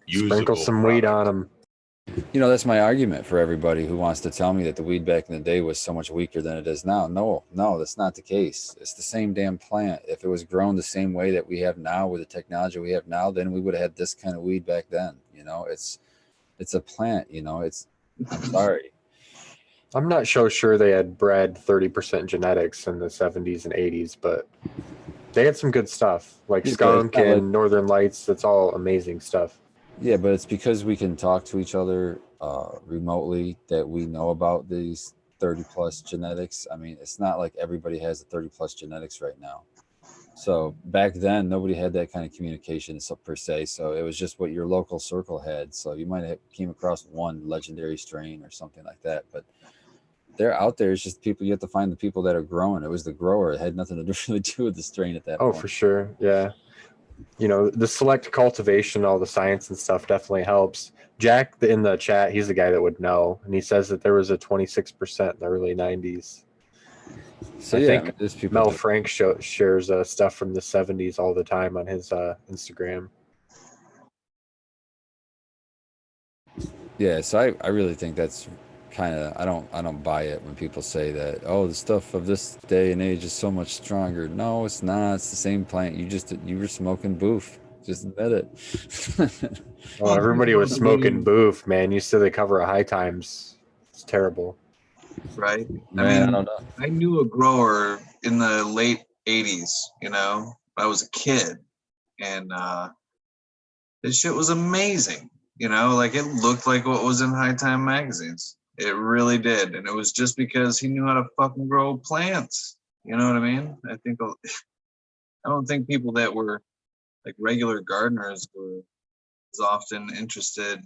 Sprinkle Usable some weed on product. them. You know, that's my argument for everybody who wants to tell me that the weed back in the day was so much weaker than it is now. No, that's not the case. It's the same damn plant. If it was grown the same way that we have now with the technology we have now, then we would have had this kind of weed back then. You know, it's a plant, you know, I'm sorry. I'm not so sure they had bred 30% genetics in the 70s and 80s, but they had some good stuff like Yeah, skunk but it's not and Northern Lights. That's all amazing stuff. Yeah, but it's because we can talk to each other remotely that we know about these 30 plus genetics. I mean, it's not like everybody has the 30 plus genetics right now. So back then, nobody had that kind of communication per se. So it was just what your local circle had. So you might have came across one legendary strain or something like that. But they're out there. It's just people. You have to find the people that are growing. It was the grower. It had nothing to really do with the strain at that Oh, point. for sure. Yeah. You know, the select cultivation, all the science and stuff definitely helps. Jack in the chat, he's the guy that would know. And he says that there was a 26% in the early 90s. So I yeah, think I mean, there's people. Mel Frank shares stuff from the 70s all the time on his Instagram. Yeah, so I really think that's kind of I don't buy it when people say that, oh, the stuff of this day and age is so much stronger. No, it's not. It's the same plant. You were smoking boof. Just admit it. Oh, everybody was smoking boof, man. You said they cover a high times. It's terrible. Right. Man, I mean, I don't know. I knew a grower in the late 80s, you know, I was a kid, and this shit was amazing. You know, like it looked like what was in High Time magazines. It really did. And it was just because he knew how to fucking grow plants. You know what I mean? I don't think people that were like regular gardeners were as often interested.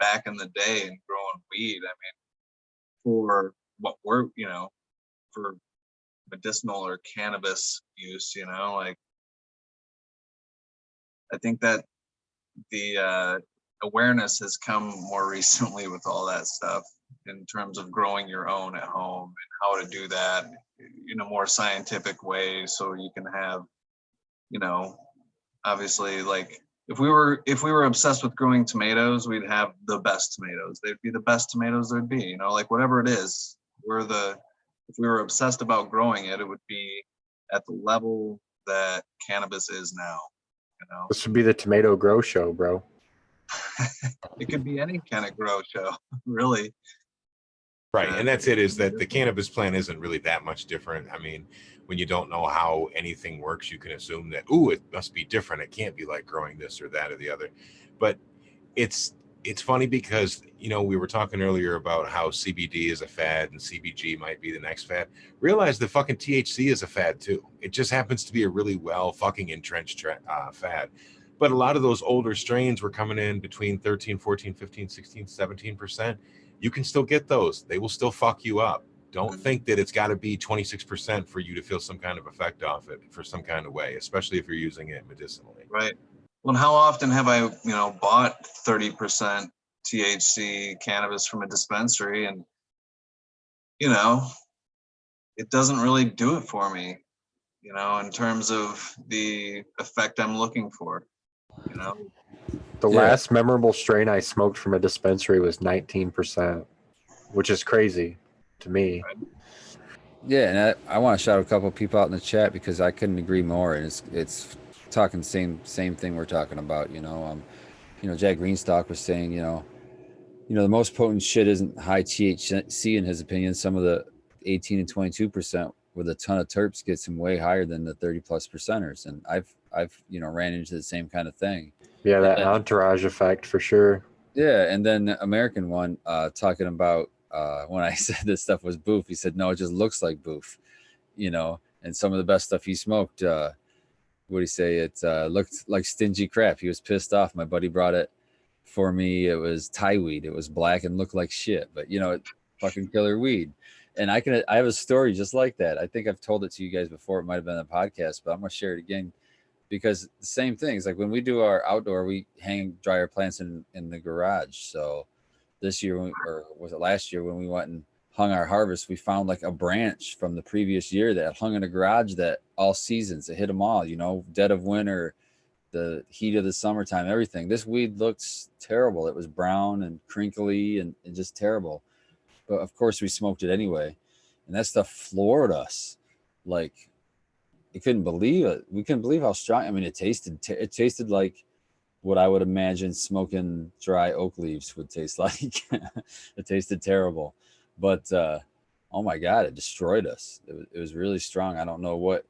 back in the day and growing weed. I mean, for what we're, for medicinal or cannabis use, like I think that the awareness has come more recently with all that stuff in terms of growing your own at home and how to do that in a more scientific way, so you can have, obviously, like if we were obsessed with growing tomatoes, we'd have the best tomatoes. They'd be the best tomatoes there'd be, like whatever it is, if we were obsessed about growing it, it would be at the level that cannabis is now. This would be the tomato grow show, bro. It could be any kind of grow show, really. Right, and that's it, is that the cannabis plant isn't really that much different. I mean, when you don't know how anything works, you can assume that, it must be different. It can't be like growing this or that or the other. But it's funny because, we were talking earlier about how CBD is a fad and CBG might be the next fad. Realize that fucking THC is a fad too. It just happens to be a really well fucking entrenched fad. But a lot of those older strains were coming in between 13, 14, 15, 16, 17%. You can still get those. They will still fuck you up. Don't think that it's got to be 26% for you to feel some kind of effect off it for some kind of way, especially if you're using it medicinally. Right. Well, how often have I, bought 30% THC cannabis from a dispensary, and, it doesn't really do it for me, in terms of the effect I'm looking for, The last memorable strain I smoked from a dispensary was 19%, which is crazy to me. Yeah, and I want to shout a couple of people out in the chat because I couldn't agree more. And it's talking same thing we're talking about. Jack Greenstock was saying, the most potent shit isn't high THC in his opinion. Some of the 18 and 22% with a ton of terps gets him way higher than the 30+ percenters. And I've ran into the same kind of thing. Yeah, that entourage effect for sure. Yeah, and then the American one talking about when I said this stuff was boof, he said, no, it just looks like boof, and some of the best stuff he smoked, what do you say? It looked like stingy crap. He was pissed off. My buddy brought it for me. It was Thai weed. It was black and looked like shit, but it's fucking killer weed. And I have a story just like that. I think I've told it to you guys before. It might've been a podcast, but I'm going to share it again. Because the same things, like when we do our outdoor, we dry our plants in the garage. So this year, or was it last year, when we went and hung our harvest, we found like a branch from the previous year that hung in a garage that all seasons, it hit them all, dead of winter, the heat of the summertime, everything. This weed looks terrible. It was brown and crinkly and just terrible. But of course we smoked it anyway. And that stuff floored us. Like, we couldn't believe it. We couldn't believe how strong. I mean, it tasted like what I would imagine smoking dry oak leaves would taste like. It tasted terrible, but oh my God, it destroyed us. It was really strong. I don't know what,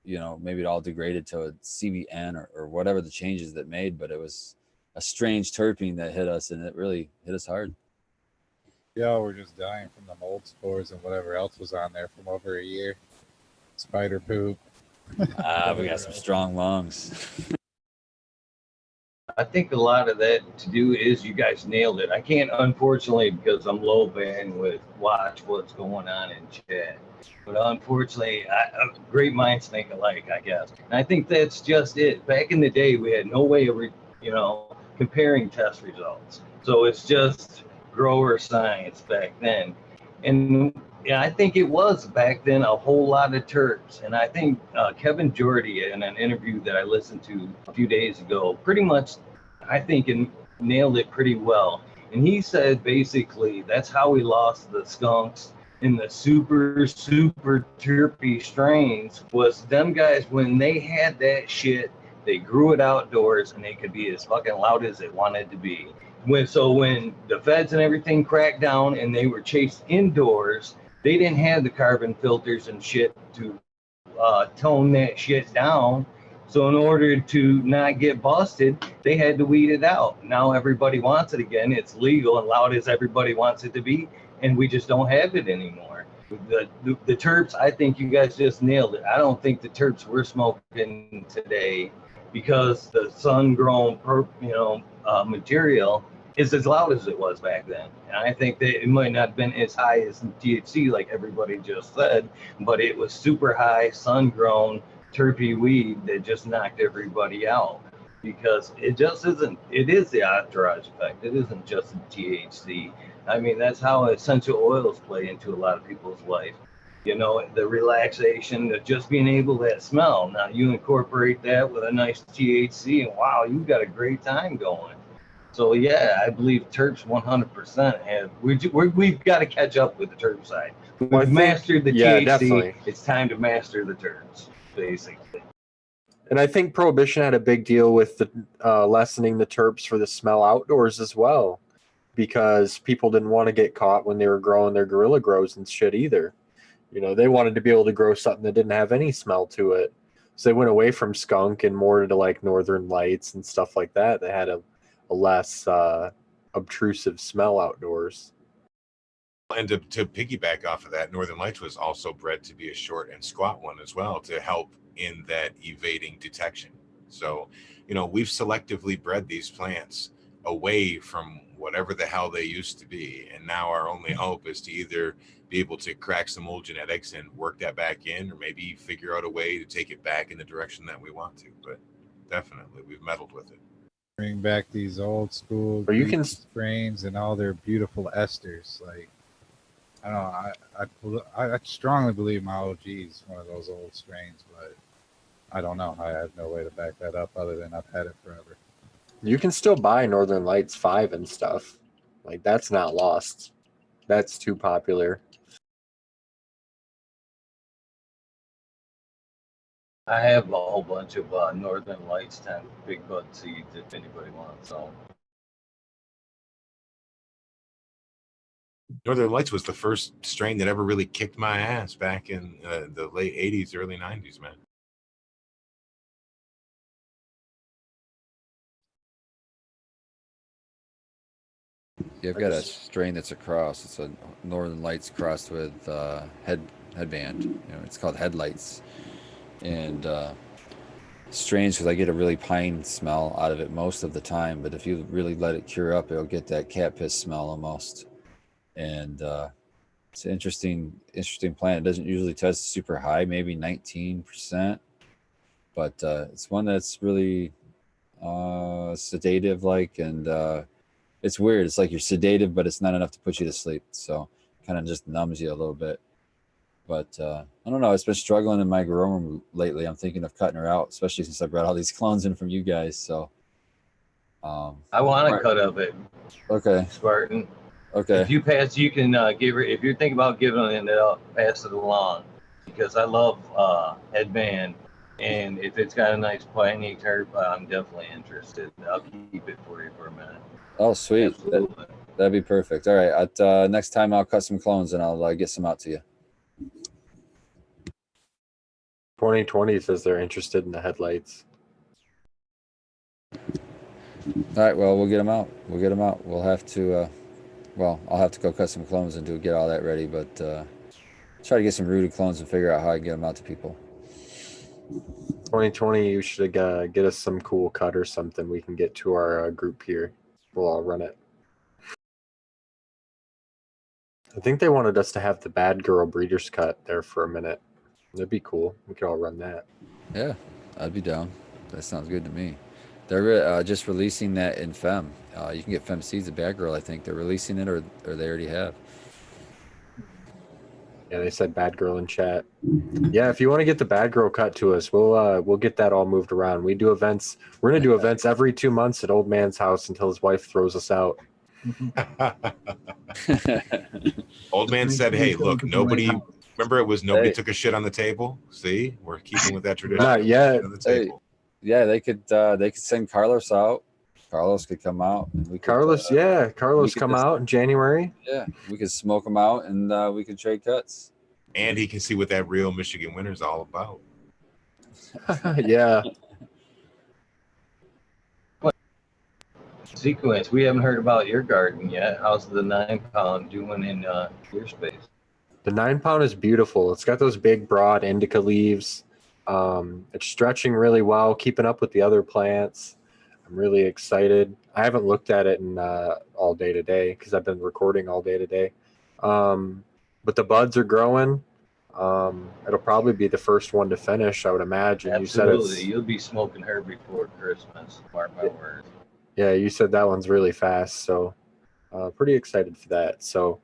maybe it all degraded to a CBN or whatever the changes that made, but it was a strange terpene that hit us, and it really hit us hard. Yeah, we're just dying from the mold spores and whatever else was on there from over a year. Spider poop. We got some strong lungs. I think a lot of that to do is you guys nailed it. I can't, unfortunately, because I'm low bandwidth, watch what's going on in chat. But unfortunately, great minds think alike, I guess. And I think that's just it. Back in the day, we had no way of, comparing test results. So it's just grower science back then. And yeah, I think it was back then a whole lot of terps. And I think Kevin Jordy, in an interview that I listened to a few days ago, pretty much, I think, nailed it pretty well. And he said basically that's how we lost the skunks in the super, super terpy strains, was them guys, when they had that shit, they grew it outdoors and they could be as fucking loud as it wanted to be. When the feds and everything cracked down and they were chased indoors, they didn't have the carbon filters and shit to tone that shit down. So in order to not get busted, they had to weed it out. Now everybody wants it again. It's legal and loud as everybody wants it to be, and we just don't have it anymore. The terps, I think you guys just nailed it. I don't think the terps we're smoking today, because the sun-grown material is as loud as it was back then. And I think that it might not have been as high as THC, like everybody just said, but it was super high, sun-grown, terpy weed that just knocked everybody out. Because it just isn't, it is the entourage effect. It isn't just the THC. I mean, that's how essential oils play into a lot of people's life. You know, the relaxation, the just being able to smell. Now you incorporate that with a nice THC, and wow, you've got a great time going. So yeah, I believe terps 100% have. We've got to catch up with the terp side. We've mastered the THC. Definitely. It's time to master the terps, basically. And I think Prohibition had a big deal with the lessening the terps for the smell outdoors as well, because people didn't want to get caught when they were growing their guerrilla grows and shit either. You know, they wanted to be able to grow something that didn't have any smell to it. So they went away from skunk and more to like Northern Lights and stuff like that. They had a less obtrusive smell outdoors. And to piggyback off of that, Northern Lights was also bred to be a short and squat one as well, to help in that evading detection. So, you know, we've selectively bred these plants away from whatever the hell they used to be. And now our only hope is to either be able to crack some old genetics and work that back in, or maybe figure out a way to take it back in the direction that we want to. But definitely, we've meddled with it. Bring back these old school Or you can strains and all their beautiful esters. Like, I don't know. I strongly believe my OG is one of those old strains, but I don't know. I have no way to back that up other than I've had it forever. You can still buy Northern Lights 5 and stuff. Like, that's not lost. That's too popular. I have a whole bunch of Northern Lights 10 big bud seeds if anybody wants. So Northern Lights was the first strain that ever really kicked my ass back in the late 80s, early 90s, man. Yeah, I've got a strain that's a cross. It's a Northern Lights crossed with headband. You know, it's called Headlights, and strange because I get a really pine smell out of it most of the time. But if you really let it cure up, it'll get that cat piss smell almost. And it's an interesting plant. It doesn't usually test super high, maybe 19%, but it's one that's really sedative like, and it's weird. It's like you're sedative, but it's not enough to put you to sleep. So kind of just numbs you a little bit. But I don't know. It's been struggling in my grow room lately. I'm thinking of cutting her out, especially since I brought all these clones in from you guys. So I want to cut of it. Okay. Spartan. Okay. If you pass, you can give her. If you're thinking about giving it, pass it along, because I love headband, and if it's got a nice piney terp, I'm definitely interested. I'll keep it for you for a minute. Oh, sweet. That'd be perfect. All right. At next time, I'll cut some clones and I'll get some out to you. 2020 says they're interested in the headlights. All right. Well, we'll get them out. We'll have to. Well, I'll have to go cut some clones and get all that ready. But try to get some rooted clones and figure out how I can get them out to people. 2020, you should get us some cool cut or something we can get to our group here. We'll all run it. I think they wanted us to have the Bad Girl Breeders Cut there for a minute. That'd be cool. We could all run that. Yeah, I'd be down. That sounds good to me. They're just releasing that in Fem. You can get Fem Seeds at Bad Girl, I think. They're releasing it, or they already have. Yeah, they said Bad Girl in chat. Yeah, if you want to get the Bad Girl cut to us, we'll get that all moved around. We do events. We're gonna do events every 2 months at Old Man's house until his wife throws us out. Old Man said, "Hey, look, nobody." Remember, it was nobody took a shit on the table. See, we're keeping with that tradition. Not yet. On the table. Yeah, they could send Carlos out. Carlos could come out. Carlos come out in January. Yeah, we could smoke him out and we could trade cuts. And he can see what that real Michigan winter is all about. Yeah. Sequence. We haven't heard about your garden yet. How's the 9-pound doing in your space? The 9-pound is beautiful. It's got those big, broad indica leaves. It's stretching really well, keeping up with the other plants. I'm really excited. I haven't looked at it in all day today because I've been recording all day today. But the buds are growing. It'll probably be the first one to finish, I would imagine. Absolutely. You said You'll be smoking her before Christmas. Mark my words. yeah, you said that one's really fast, so pretty excited for that. So,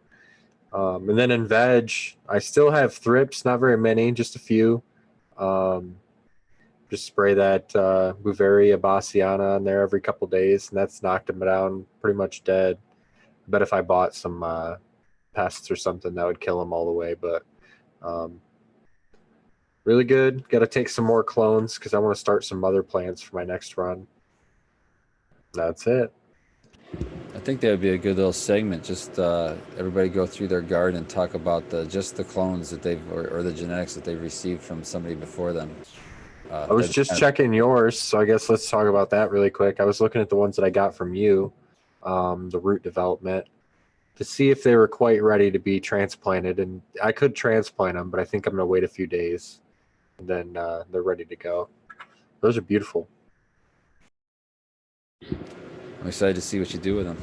and then in veg, I still have thrips, not very many, just a few. Just spray that Bouveria Bassiana on there every couple days, and that's knocked them down pretty much dead. I bet if I bought some pests or something, that would kill them all the way. But really good. Got to take some more clones because I want to start some other plants for my next run. That's it. I think that would be a good little segment. Just everybody go through their garden and talk about just the clones that they've or the genetics that they've received from somebody before them. I was just checking yours, so I guess let's talk about that really quick. I was looking at the ones that I got from you, the root development, to see if they were quite ready to be transplanted. And I could transplant them, but I think I'm going to wait a few days, and then they're ready to go. Those are beautiful. I'm excited to see what you do with them.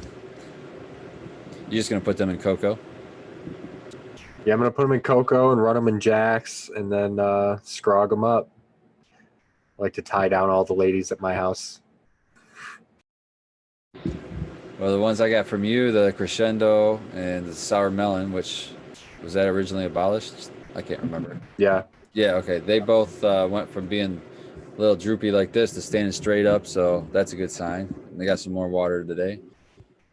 You're just going to put them in cocoa? Yeah, I'm going to put them in cocoa and run them in jacks and then scrog them up. I like to tie down all the ladies at my house. Well, the ones I got from you, the Crescendo and the Sour Melon, which was that originally abolished? I can't remember. Yeah. Yeah, okay. They both went from being a little droopy like this to standing straight up, so that's a good sign. And they got some more water today.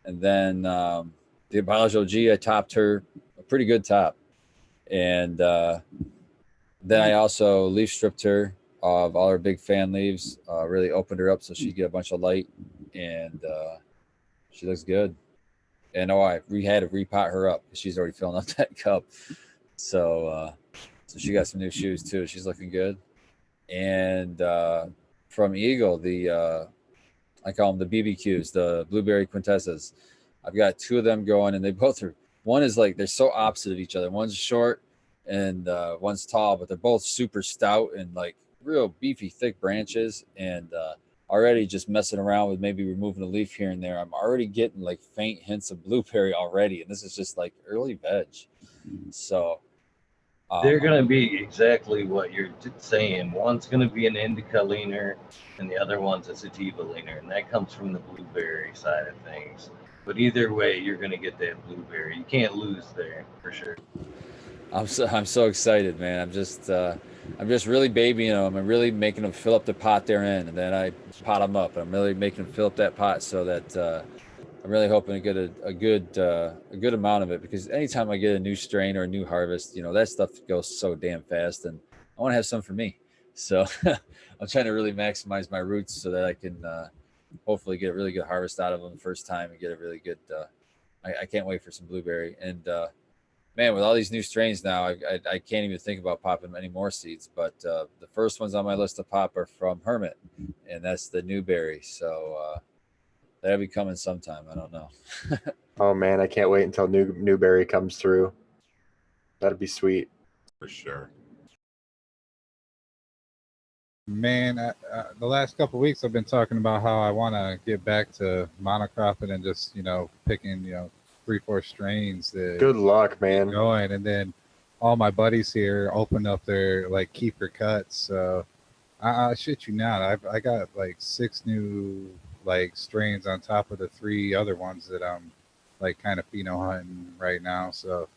And then the abolished OG, I topped her a pretty good top. And then I also leaf stripped her of all her big fan leaves, really opened her up so she'd get a bunch of light, and she looks good. And we had to repot her up because she's already filling up that cup. So she got some new shoes too. She's looking good. And from Eagle, I call them the BBQs, the blueberry quintessas. I've got two of them going, and they both are. One is like they're so opposite of each other. One's short and one's tall, but they're both super stout and like real beefy, thick branches. And already just messing around with maybe removing a leaf here and there, I'm already getting like faint hints of blueberry already, and this is just like early veg. So they're going to be exactly what you're saying. One's going to be an indica leaner, and the other one's a sativa leaner, and that comes from the blueberry side of things. But either way, you're going to get that blueberry. You can't lose there for sure. I'm so excited, man. I'm just really babying them. I'm really making them fill up the pot they're in, and then I pot them up. I'm really making them fill up that pot so that I'm really hoping to get a good amount of it, because anytime I get a new strain or a new harvest, that stuff goes so damn fast, and I want to have some for me. So I'm trying to really maximize my roots so that I can hopefully get a really good harvest out of them the first time and get a really good. I can't wait for some blueberry. And man, with all these new strains now, I can't even think about popping any more seeds. But the first ones on my list to pop are from Hermit, and that's the Newberry. So that'll be coming sometime. I don't know. Oh man, I can't wait until Newberry comes through. That'd be sweet. For sure. Man, the last couple of weeks I've been talking about how I want to get back to monocropping and just picking 3-4 strains that Good luck, man. going, and then all my buddies here opened up their like keeper cuts. So I shit you not, I got like 6 new like strains on top of the 3 other ones that I'm like kind of pheno hunting right now. So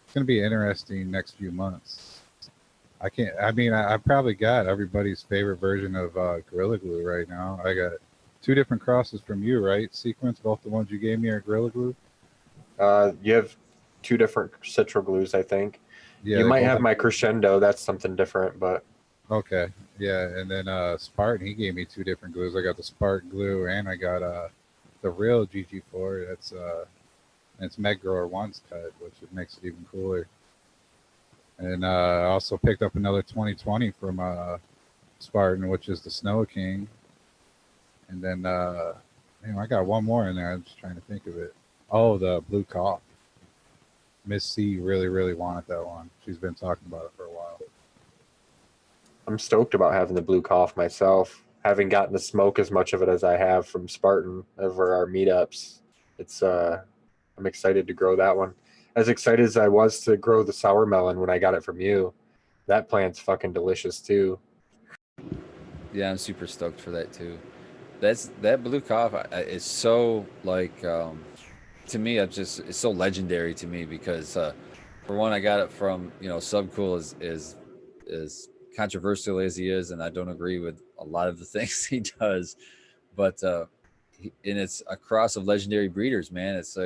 it's gonna be interesting next few months. I probably got everybody's favorite version of Gorilla Glue right now. I got 2 different crosses from you, right? Sequence, both the ones you gave me are Gorilla Glue. You have 2 different citral glues, I think. Yeah, you might have my Crescendo. That's something different, but okay. Yeah, and then Spartan, he gave me 2 different glues. I got the Spartan glue, and I got the real GG4. It's Med Grower 1's cut, which makes it even cooler. And I also picked up another 2020 from Spartan, which is the Snow King. And then I got one more in there. I'm just trying to think of it. Oh, the Blue Cough. Miss C really, really wanted that one. She's been talking about it for a while. I'm stoked about having the Blue Cough myself. haven't gotten to smoke as much of it as I have from Spartan over our meetups. It's I'm excited to grow that one. As excited as I was to grow the sour melon when I got it from you. That plant's fucking delicious too. Yeah, I'm super stoked for that too. That blue cough is so like to me. It's so legendary to me because for one, I got it from Subcool is controversial as he is, and I don't agree with a lot of the things he does, but and it's a cross of legendary breeders, man. It's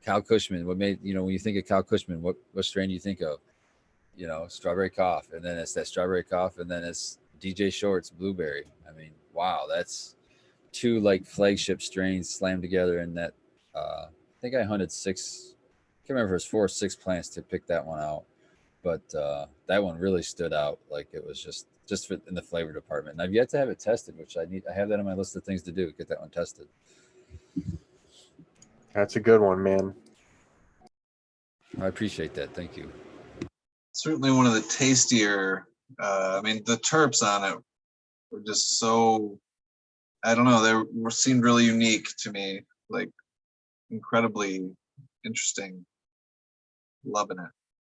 Kyle Cushman. What made when you think of Kyle Cushman, what strain do you think of? Strawberry cough, and then it's that strawberry cough, and then it's DJ Short's blueberry. I mean, wow, that's two like flagship strains slammed together. And that I think I hunted six. I can't remember if it was 4 or 6 plants to pick that one out, but that one really stood out. Like it was just in the flavor department. And I've yet to have it tested, which I need. I have that on my list of things to do. Get that one tested. That's a good one, man. I appreciate that. Thank you. Certainly one of the tastier. I mean, the terps on it were just so. I don't know. Seemed really unique to me. Like incredibly interesting. Loving it.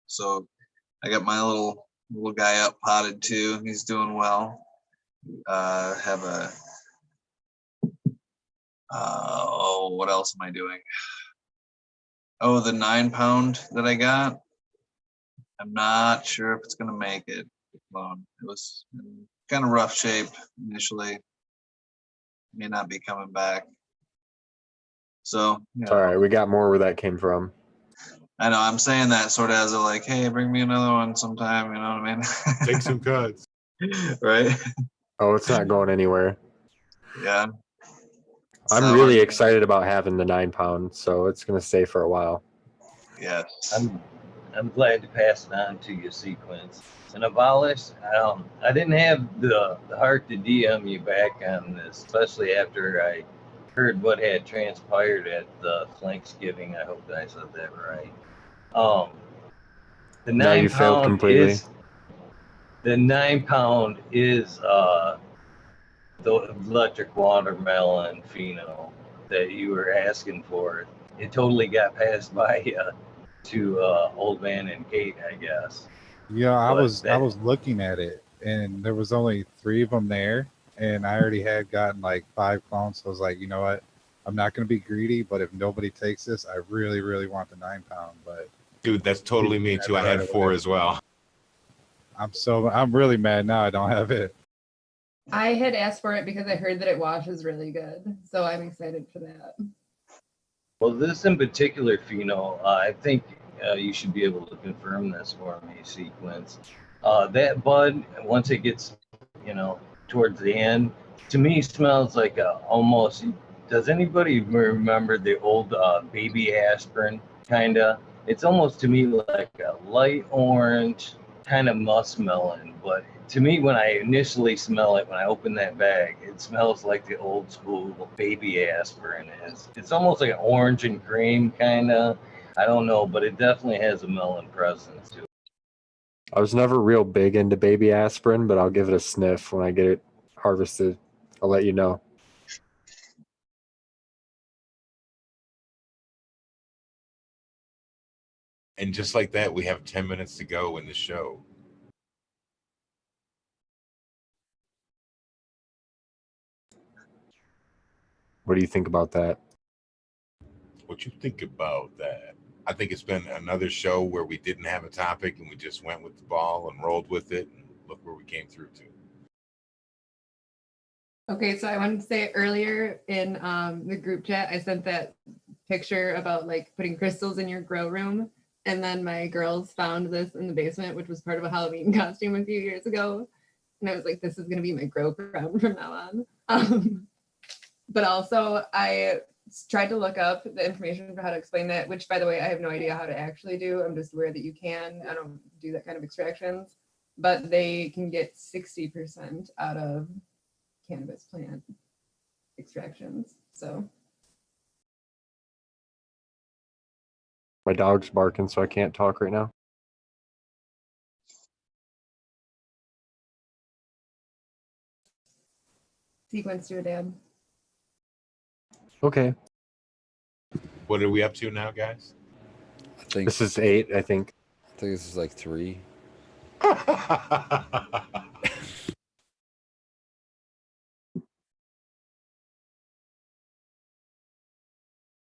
So I got my little guy up potted too. He's doing well. Have a what else am I doing? Oh, the 9-pound that I got. I'm not sure if it's gonna make it. It was in kind of rough shape initially. May not be coming back. So It's all right. We got more where that came from. I know I'm saying that sort of as a like, hey, bring me another one sometime. You know what I mean? Take some cuts. Right? Oh, it's not going anywhere. Yeah. I'm really excited about having the 9-pound, so it's gonna stay for a while. Yes. I'm glad to pass it on to you, Sequence. And Abolish, I didn't have the heart to DM you back on this, especially after I heard what had transpired at the Thanksgiving. I hope that I said that right. The No, you failed completely. The 9-pound is the electric watermelon pheno that you were asking for. It totally got passed by to Old Man and Kate, I guess. Yeah, I But was looking at it, and there was only 3 of them there, and I already had gotten like 5 clones. So I was like, you know what? I'm not going to be greedy, but if nobody takes this, I really, really want the 9-pound. But Dude, that's totally me too. I had 4 as well. I'm really mad now I don't have it. I had asked for it because I heard that it washes really good. So I'm excited for that. well, this in particular pheno, I think you should be able to confirm this for me, Sequence. That bud, once it gets, towards the end, to me smells like almost. Does anybody remember the old baby aspirin kind of? It's almost to me like a light orange kind of muskmelon, but to me, when I initially smell it, when I open that bag, it smells like the old school baby aspirin is. It's almost like an orange and cream kind of. I don't know, but it definitely has a melon presence to it. I was never real big into baby aspirin, but I'll give it a sniff when I get it harvested. I'll let you know. And just like that, we have 10 minutes to go in the show. What do you think about that? What you think about that? I think it's been another show where we didn't have a topic and we just went with the ball and rolled with it, and look where we came through to. Okay, so I wanted to say earlier in the group chat, I sent that picture about like putting crystals in your grow room. And then my girls found this in the basement, which was part of a Halloween costume a few years ago. And I was like, this is going to be my grow crown from now on. But also, I tried to look up the information for how to explain that, which, by the way, I have no idea how to actually do. I'm just aware that you can. I don't do that kind of extractions. But they can get 60% out of cannabis plant extractions. So My dog's barking, so I can't talk right now. Sequence to a dab. Okay. What are we up to now, guys? I think This is 8, I think. this is like 3.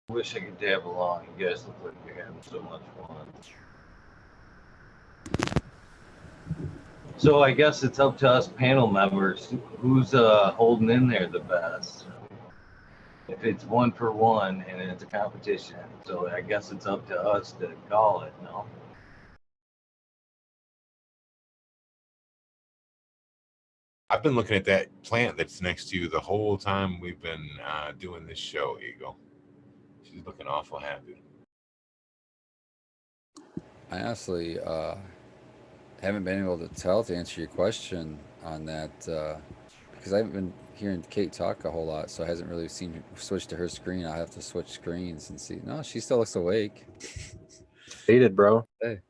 Wish I could dab along. You guys look like you're having so much fun. So I guess it's up to us panel members. Who's holding in there the best? If it's 1-for-1 and it's a competition, so I guess it's up to us to call it. No. I've been looking at that plant that's next to you the whole time we've been doing this show, Eagle. She's looking awful happy. I honestly haven't been able to tell to answer your question on that because I haven't been hearing Kate talk a whole lot, so I hasn't really seen switch to her screen. I'll have to switch screens and see. No, she still looks awake. Faded, bro. Hey.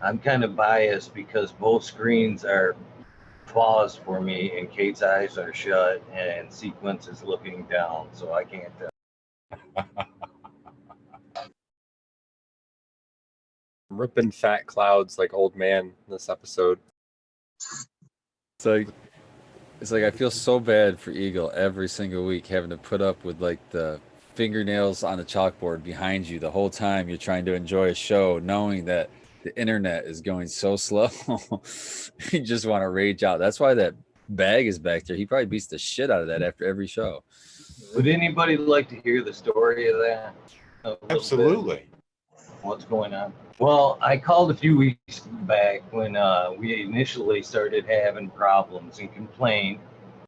I'm kind of biased because both screens are paused for me and Kate's eyes are shut and Sequence is looking down, so I can't tell. I'm ripping fat clouds like old man this episode. It's like I feel so bad for Eagle every single week having to put up with like the fingernails on the chalkboard behind you the whole time you're trying to enjoy a show, knowing that the internet is going so slow. You just want to rage out. That's why that bag is back there. He probably beats the shit out of that after every show. Would anybody like to hear the story of that? A little bit? Absolutely. What's going on? Well, I called a few weeks back when we initially started having problems and complained.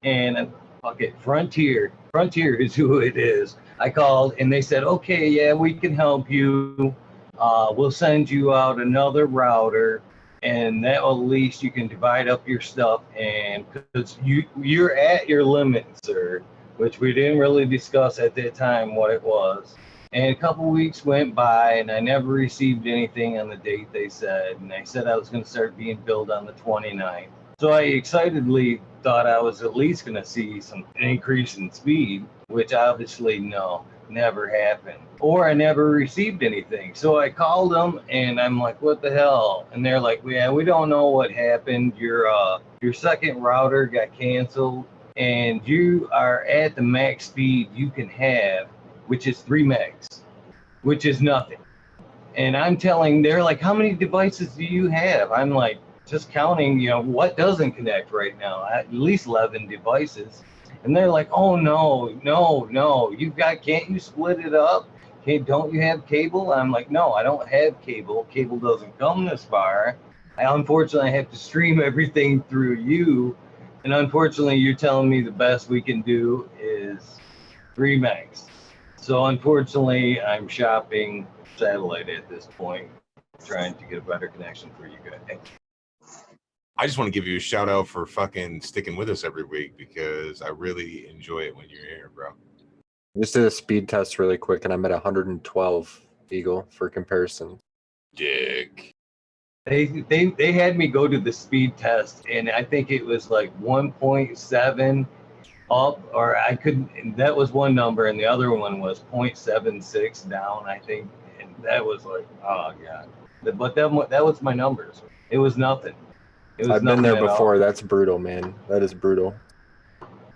And fuck it, Frontier is who it is. I called and they said, okay, yeah, we can help you. We'll send you out another router, and that at least you can divide up your stuff. And because you're at your limit, sir, which we didn't really discuss at that time what it was. And a couple weeks went by, and I never received anything on the date they said. And they said I was going to start being billed on the 29th. So I excitedly thought I was at least going to see some increase in speed, which obviously no, never happened. Or I never received anything. So I called them, and I'm like, what the hell? And they're like, yeah, we don't know what happened. Your second router got canceled, and you are at the max speed you can have, which is 3 megs, which is nothing. And I'm telling, they're like, how many devices do you have? I'm like, just counting, what doesn't connect right now? At least 11 devices. And they're like, oh, no, can't you split it up? Don't you have cable? I'm like, no, I don't have cable. Cable doesn't come this far. I unfortunately have to stream everything through you. And unfortunately, you're telling me the best we can do is 3 megs. So unfortunately, I'm shopping satellite at this point, trying to get a better connection for you guys. I just want to give you a shout out for fucking sticking with us every week because I really enjoy it when you're here, bro. Just did a speed test really quick, and I'm at 112 Eagle for comparison. Dick. They had me go to the speed test, and I think it was like 1.7 up, or I couldn't. That was one number, and the other one was 0.76 down, I think, and that was like, oh god. But that was my numbers. It was nothing. It was I've been there nothing at all. before. That's brutal, man. That is brutal.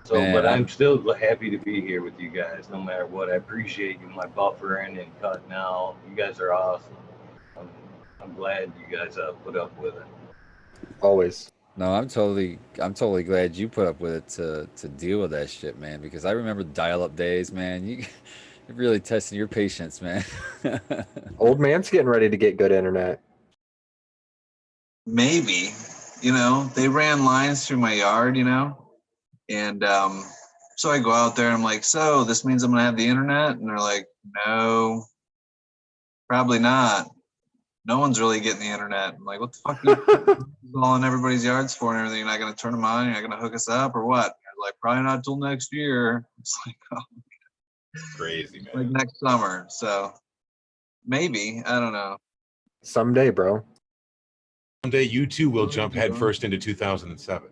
So, Man, but I'm still happy to be here with you guys, no matter what. I appreciate you, my buffering and cutting out. You guys are awesome. I'm glad you guys put up with it. Always. No, I'm totally glad you put up with it to deal with that shit, man. Because I remember dial-up days, man. You're really testing your patience, man. Old man's getting ready to get good internet. Maybe, they ran lines through my yard, and so I go out there and I'm like, so this means I'm gonna have the internet? And they're like, no, probably not. No one's really getting the internet. I'm like, what the fuck are you calling everybody's yards for and everything? You're not gonna turn them on? You're not gonna hook us up or what? They're like, probably not till next year. It's like, oh, Crazy, man. like next summer. So maybe, I don't know. Someday, bro. Someday you too will jump headfirst into 2007.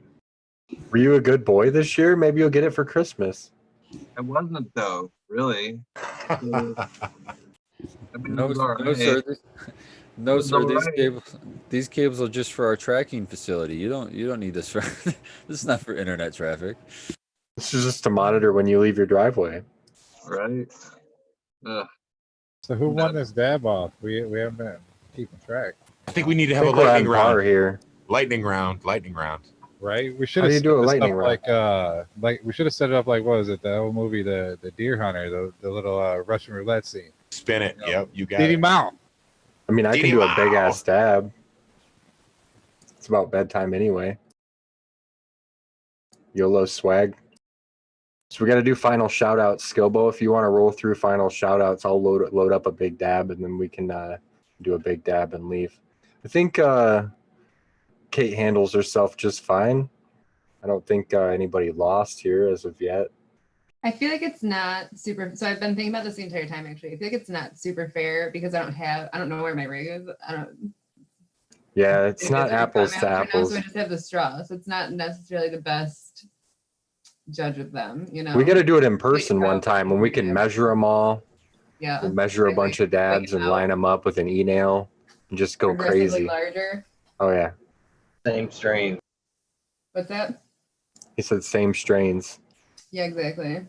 Were you a good boy this year? Maybe you'll get it for Christmas. I wasn't though, really. I mean, it No, was all no, right. sir. It No, was sir. all right. These cables are just for our tracking facility. You don't need this for. This is not for internet traffic. This is just to monitor when you leave your driveway. Right. Ugh. So who won No. this dab off? We haven't been keeping track, I think we need to I have a think we're lightning on par round. here. Lightning round. right? We should How have do you do a set this lightning up round? like we should have set it up like what was it? The old movie, the Deer Hunter, the little Russian roulette scene. Spin it. Yep, you got Did it. him out. I mean, I can Diddy do a Mao. big ass dab. It's about bedtime anyway. YOLO swag. So we got to do final shout outs. Skilbo, if you want to roll through final shout outs, I'll load up a big dab and then we can do a big dab and leave. I think Kate handles herself just fine. I don't think anybody lost here as of yet. I feel like it's not super. So I've been thinking about this the entire time. Actually, I feel like it's not super fair because I don't know where my rig is. I don't. Yeah, it's not a apples to right now, apples. so I just have the straw. So it's not necessarily the best judge of them. You know. We got to do it in person Like, one time when we can measure them all. Yeah. We'll measure a bunch of dabs and line them up with an e-nail and just go Progressively crazy. larger. Oh yeah. Same strain. What's that? He said same strains. Yeah, exactly.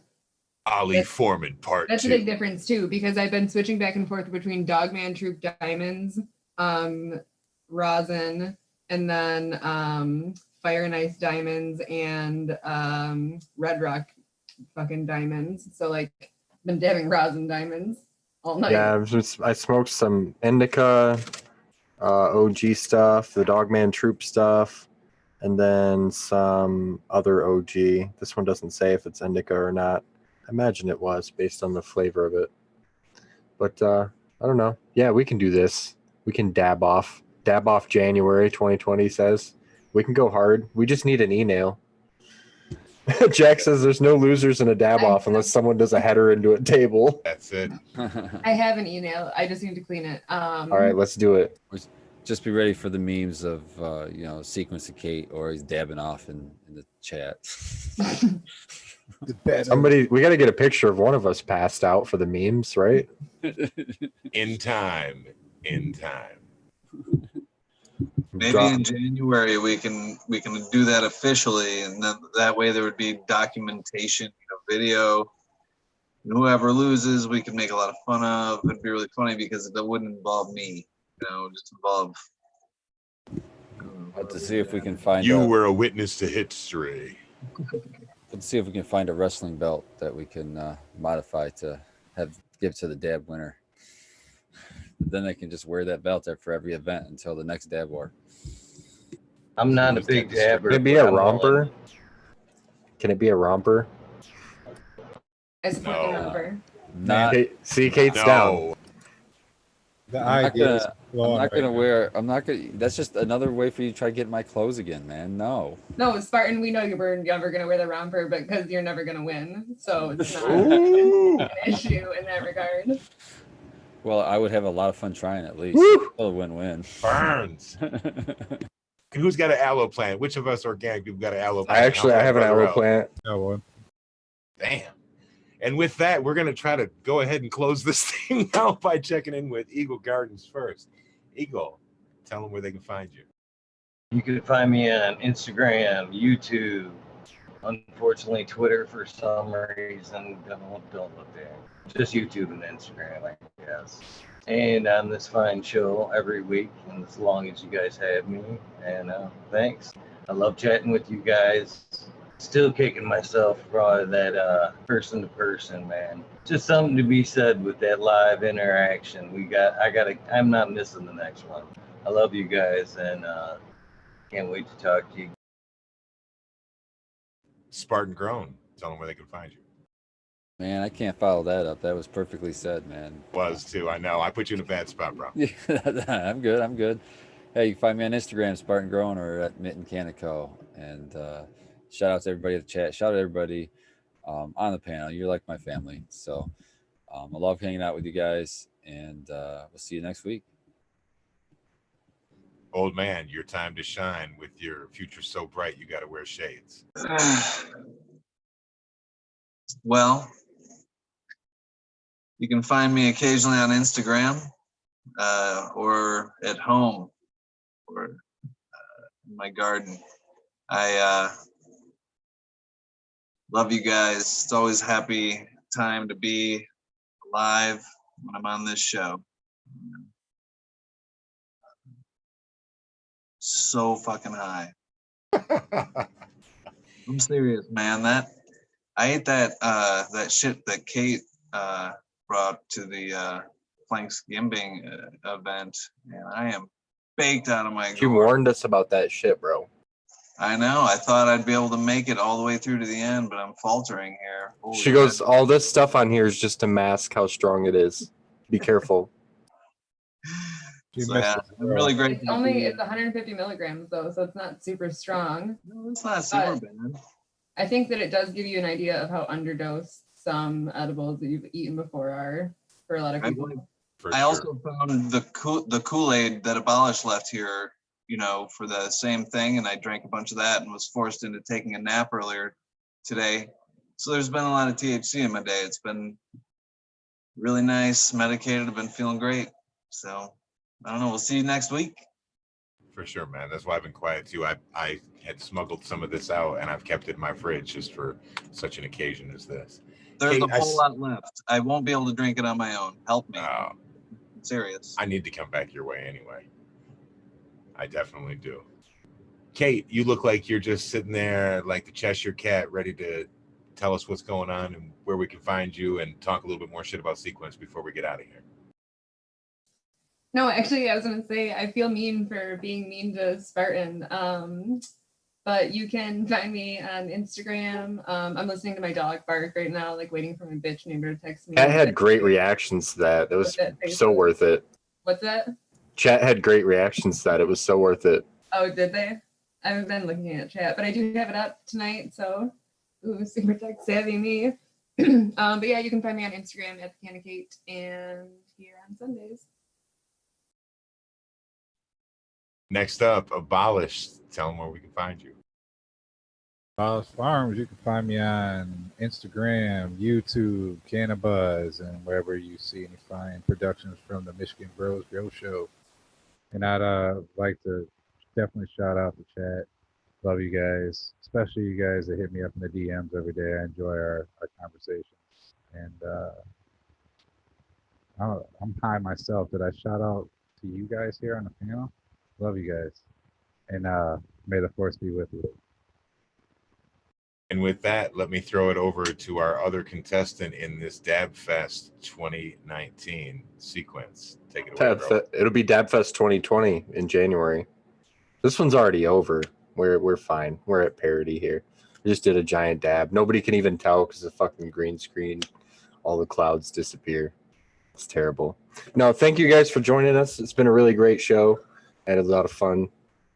Ali Foreman part That's 2. a big difference too, because I've been switching back and forth between Dogman Troop Diamonds, rosin, and then Fire and Ice Diamonds and Red Rock fucking diamonds. So like been dabbing rosin diamonds all night. Yeah, I smoked some indica, OG stuff, the Dogman Troop stuff, and then some other OG. This one doesn't say if it's indica or not. I imagine it was based on the flavor of it. But I don't know. Yeah, we can do this. We can dab off. Dab off January 2020 says. We can go hard. We just need an e-nail. Jack says there's no losers in a dab off unless someone does a header into a table. That's it. I have an e-nail. I just need to clean it. All right, let's do it. Just be ready for the memes of sequence of Kate or he's dabbing off in the chat. Somebody, we got to get a picture of one of us passed out for the memes, right? In time. Maybe in January we can do that officially, and then that way there would be documentation, video. And whoever loses, we can make a lot of fun of. It'd be really funny because it wouldn't involve me, just involve. To see if we can find. You were a witness to history. Let's see if we can find a wrestling belt that we can modify to give to the dab winner. Then they can just wear that belt there for every event until the next dab war. I'm not a big dabber. Can it be a romper? Can it be a romper? I support the romper. Not. See, Kate's down. The idea is I'm not gonna. That's just another way for you to try to get my clothes again, man. No, Spartan, we know you were never gonna wear the romper, but because you're never gonna win, so it's not an issue in that regard. Well, I would have a lot of fun trying at least. Still a win-win. Burns. Who's got an aloe plant? Which of us organic people got an aloe plant? I have an aloe plant. No one. Damn. And with that, we're going to try to go ahead and close this thing out by checking in with Eagle Gardens first. Eagle, tell them where they can find you. You can find me on Instagram, YouTube, unfortunately Twitter for some reason. Don't look there. Just YouTube and Instagram, I guess. And on this fine show every week, and as long as you guys have me. And thanks. I love chatting with you guys. Still kicking myself for all of that person to person, man. Just something to be said with that live interaction. I'm not missing the next one. I love you guys and can't wait to talk to you. Spartan Grown, tell them where they can find you. Man, I can't follow that up. That was perfectly said, man. Was too, I know. I put you in a bad spot, bro. I'm good. Hey, you can find me on Instagram, Spartan Grown, or at Mitten Canico. And shout out to everybody in the chat. Shout out to everybody on the panel. You're like my family. So I love hanging out with you guys. And we'll see you next week. Old man, your time to shine. With your future so bright, you got to wear shades. Well, you can find me occasionally on Instagram or at home or in my garden. I love you guys. It's always a happy time to be alive when I'm on this show. So fucking high. I'm serious, man. I ate that shit that Kate brought to the Thanksgiving event, and I am baked out of my She gourd. warned us about that shit, bro. I know. I thought I'd be able to make it all the way through to the end, but I'm faltering here. Holy She goes, shit. all this stuff on here is just to mask how strong it is. Be careful. She So, missed yeah, it, I'm bro. really It's grateful. only it's 150 milligrams though, so it's not super strong. No, it's not super bad. I think that it does give you an idea of how underdosed some edibles that you've eaten before are for a lot of I people. believe- For I sure. also found the Kool-Aid that Abolish left here, for the same thing, and I drank a bunch of that and was forced into taking a nap earlier today. So there's been a lot of THC in my day. It's been really nice, medicated. I've been feeling great. So I don't know. We'll see you next week. For sure, man. That's why I've been quiet too. I had smuggled some of this out and I've kept it in my fridge just for such an occasion as this. There's Kate, a whole lot left. I won't be able to drink it on my own. Help me. I'm serious. I need to come back your way anyway. I definitely do. Kate, you look like you're just sitting there like the Cheshire Cat, ready to tell us what's going on and where we can find you and talk a little bit more shit about Sequence before we get out of here. No, actually, I was gonna say I feel mean for being mean to Spartan. But you can find me on Instagram. I'm listening to my dog bark right now, like waiting for my bitch neighbor to text me. Chat had great reactions to that. It was so worth it. What's that? Chat had great reactions to that. It was so worth it. Oh, did they? I haven't been looking at chat, but I do have it up tonight, so super tech savvy me. But yeah, you can find me on Instagram at the Canna Kate and here on Sundays. Next up, Abolish. Tell them where we can find you. Ballast Farms, you can find me on Instagram, YouTube, Cannabis, and wherever you see any fine productions from the Michigan Bros Grill Show. And I'd like to definitely shout out the chat. Love you guys, especially you guys that hit me up in the DMs every day. I enjoy our conversations. And I'm high myself. Did I shout out to you guys here on the panel? Love you guys. And may the force be with you. And with that, let me throw it over to our other contestant in this Dab Fest 2019 sequence. Take it away, bro. It'll be DabFest 2020 in January. This one's already over. We're fine. We're at parity here. We just did a giant dab. Nobody can even tell because the fucking green screen, all the clouds disappear. It's terrible. No, thank you guys for joining us. It's been a really great show. I had a lot of fun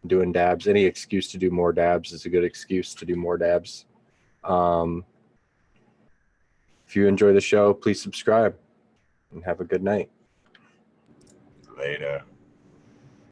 doing dabs. Any excuse to do more dabs is a good excuse to do more dabs. If you enjoy the show, please subscribe and have a good night. Later.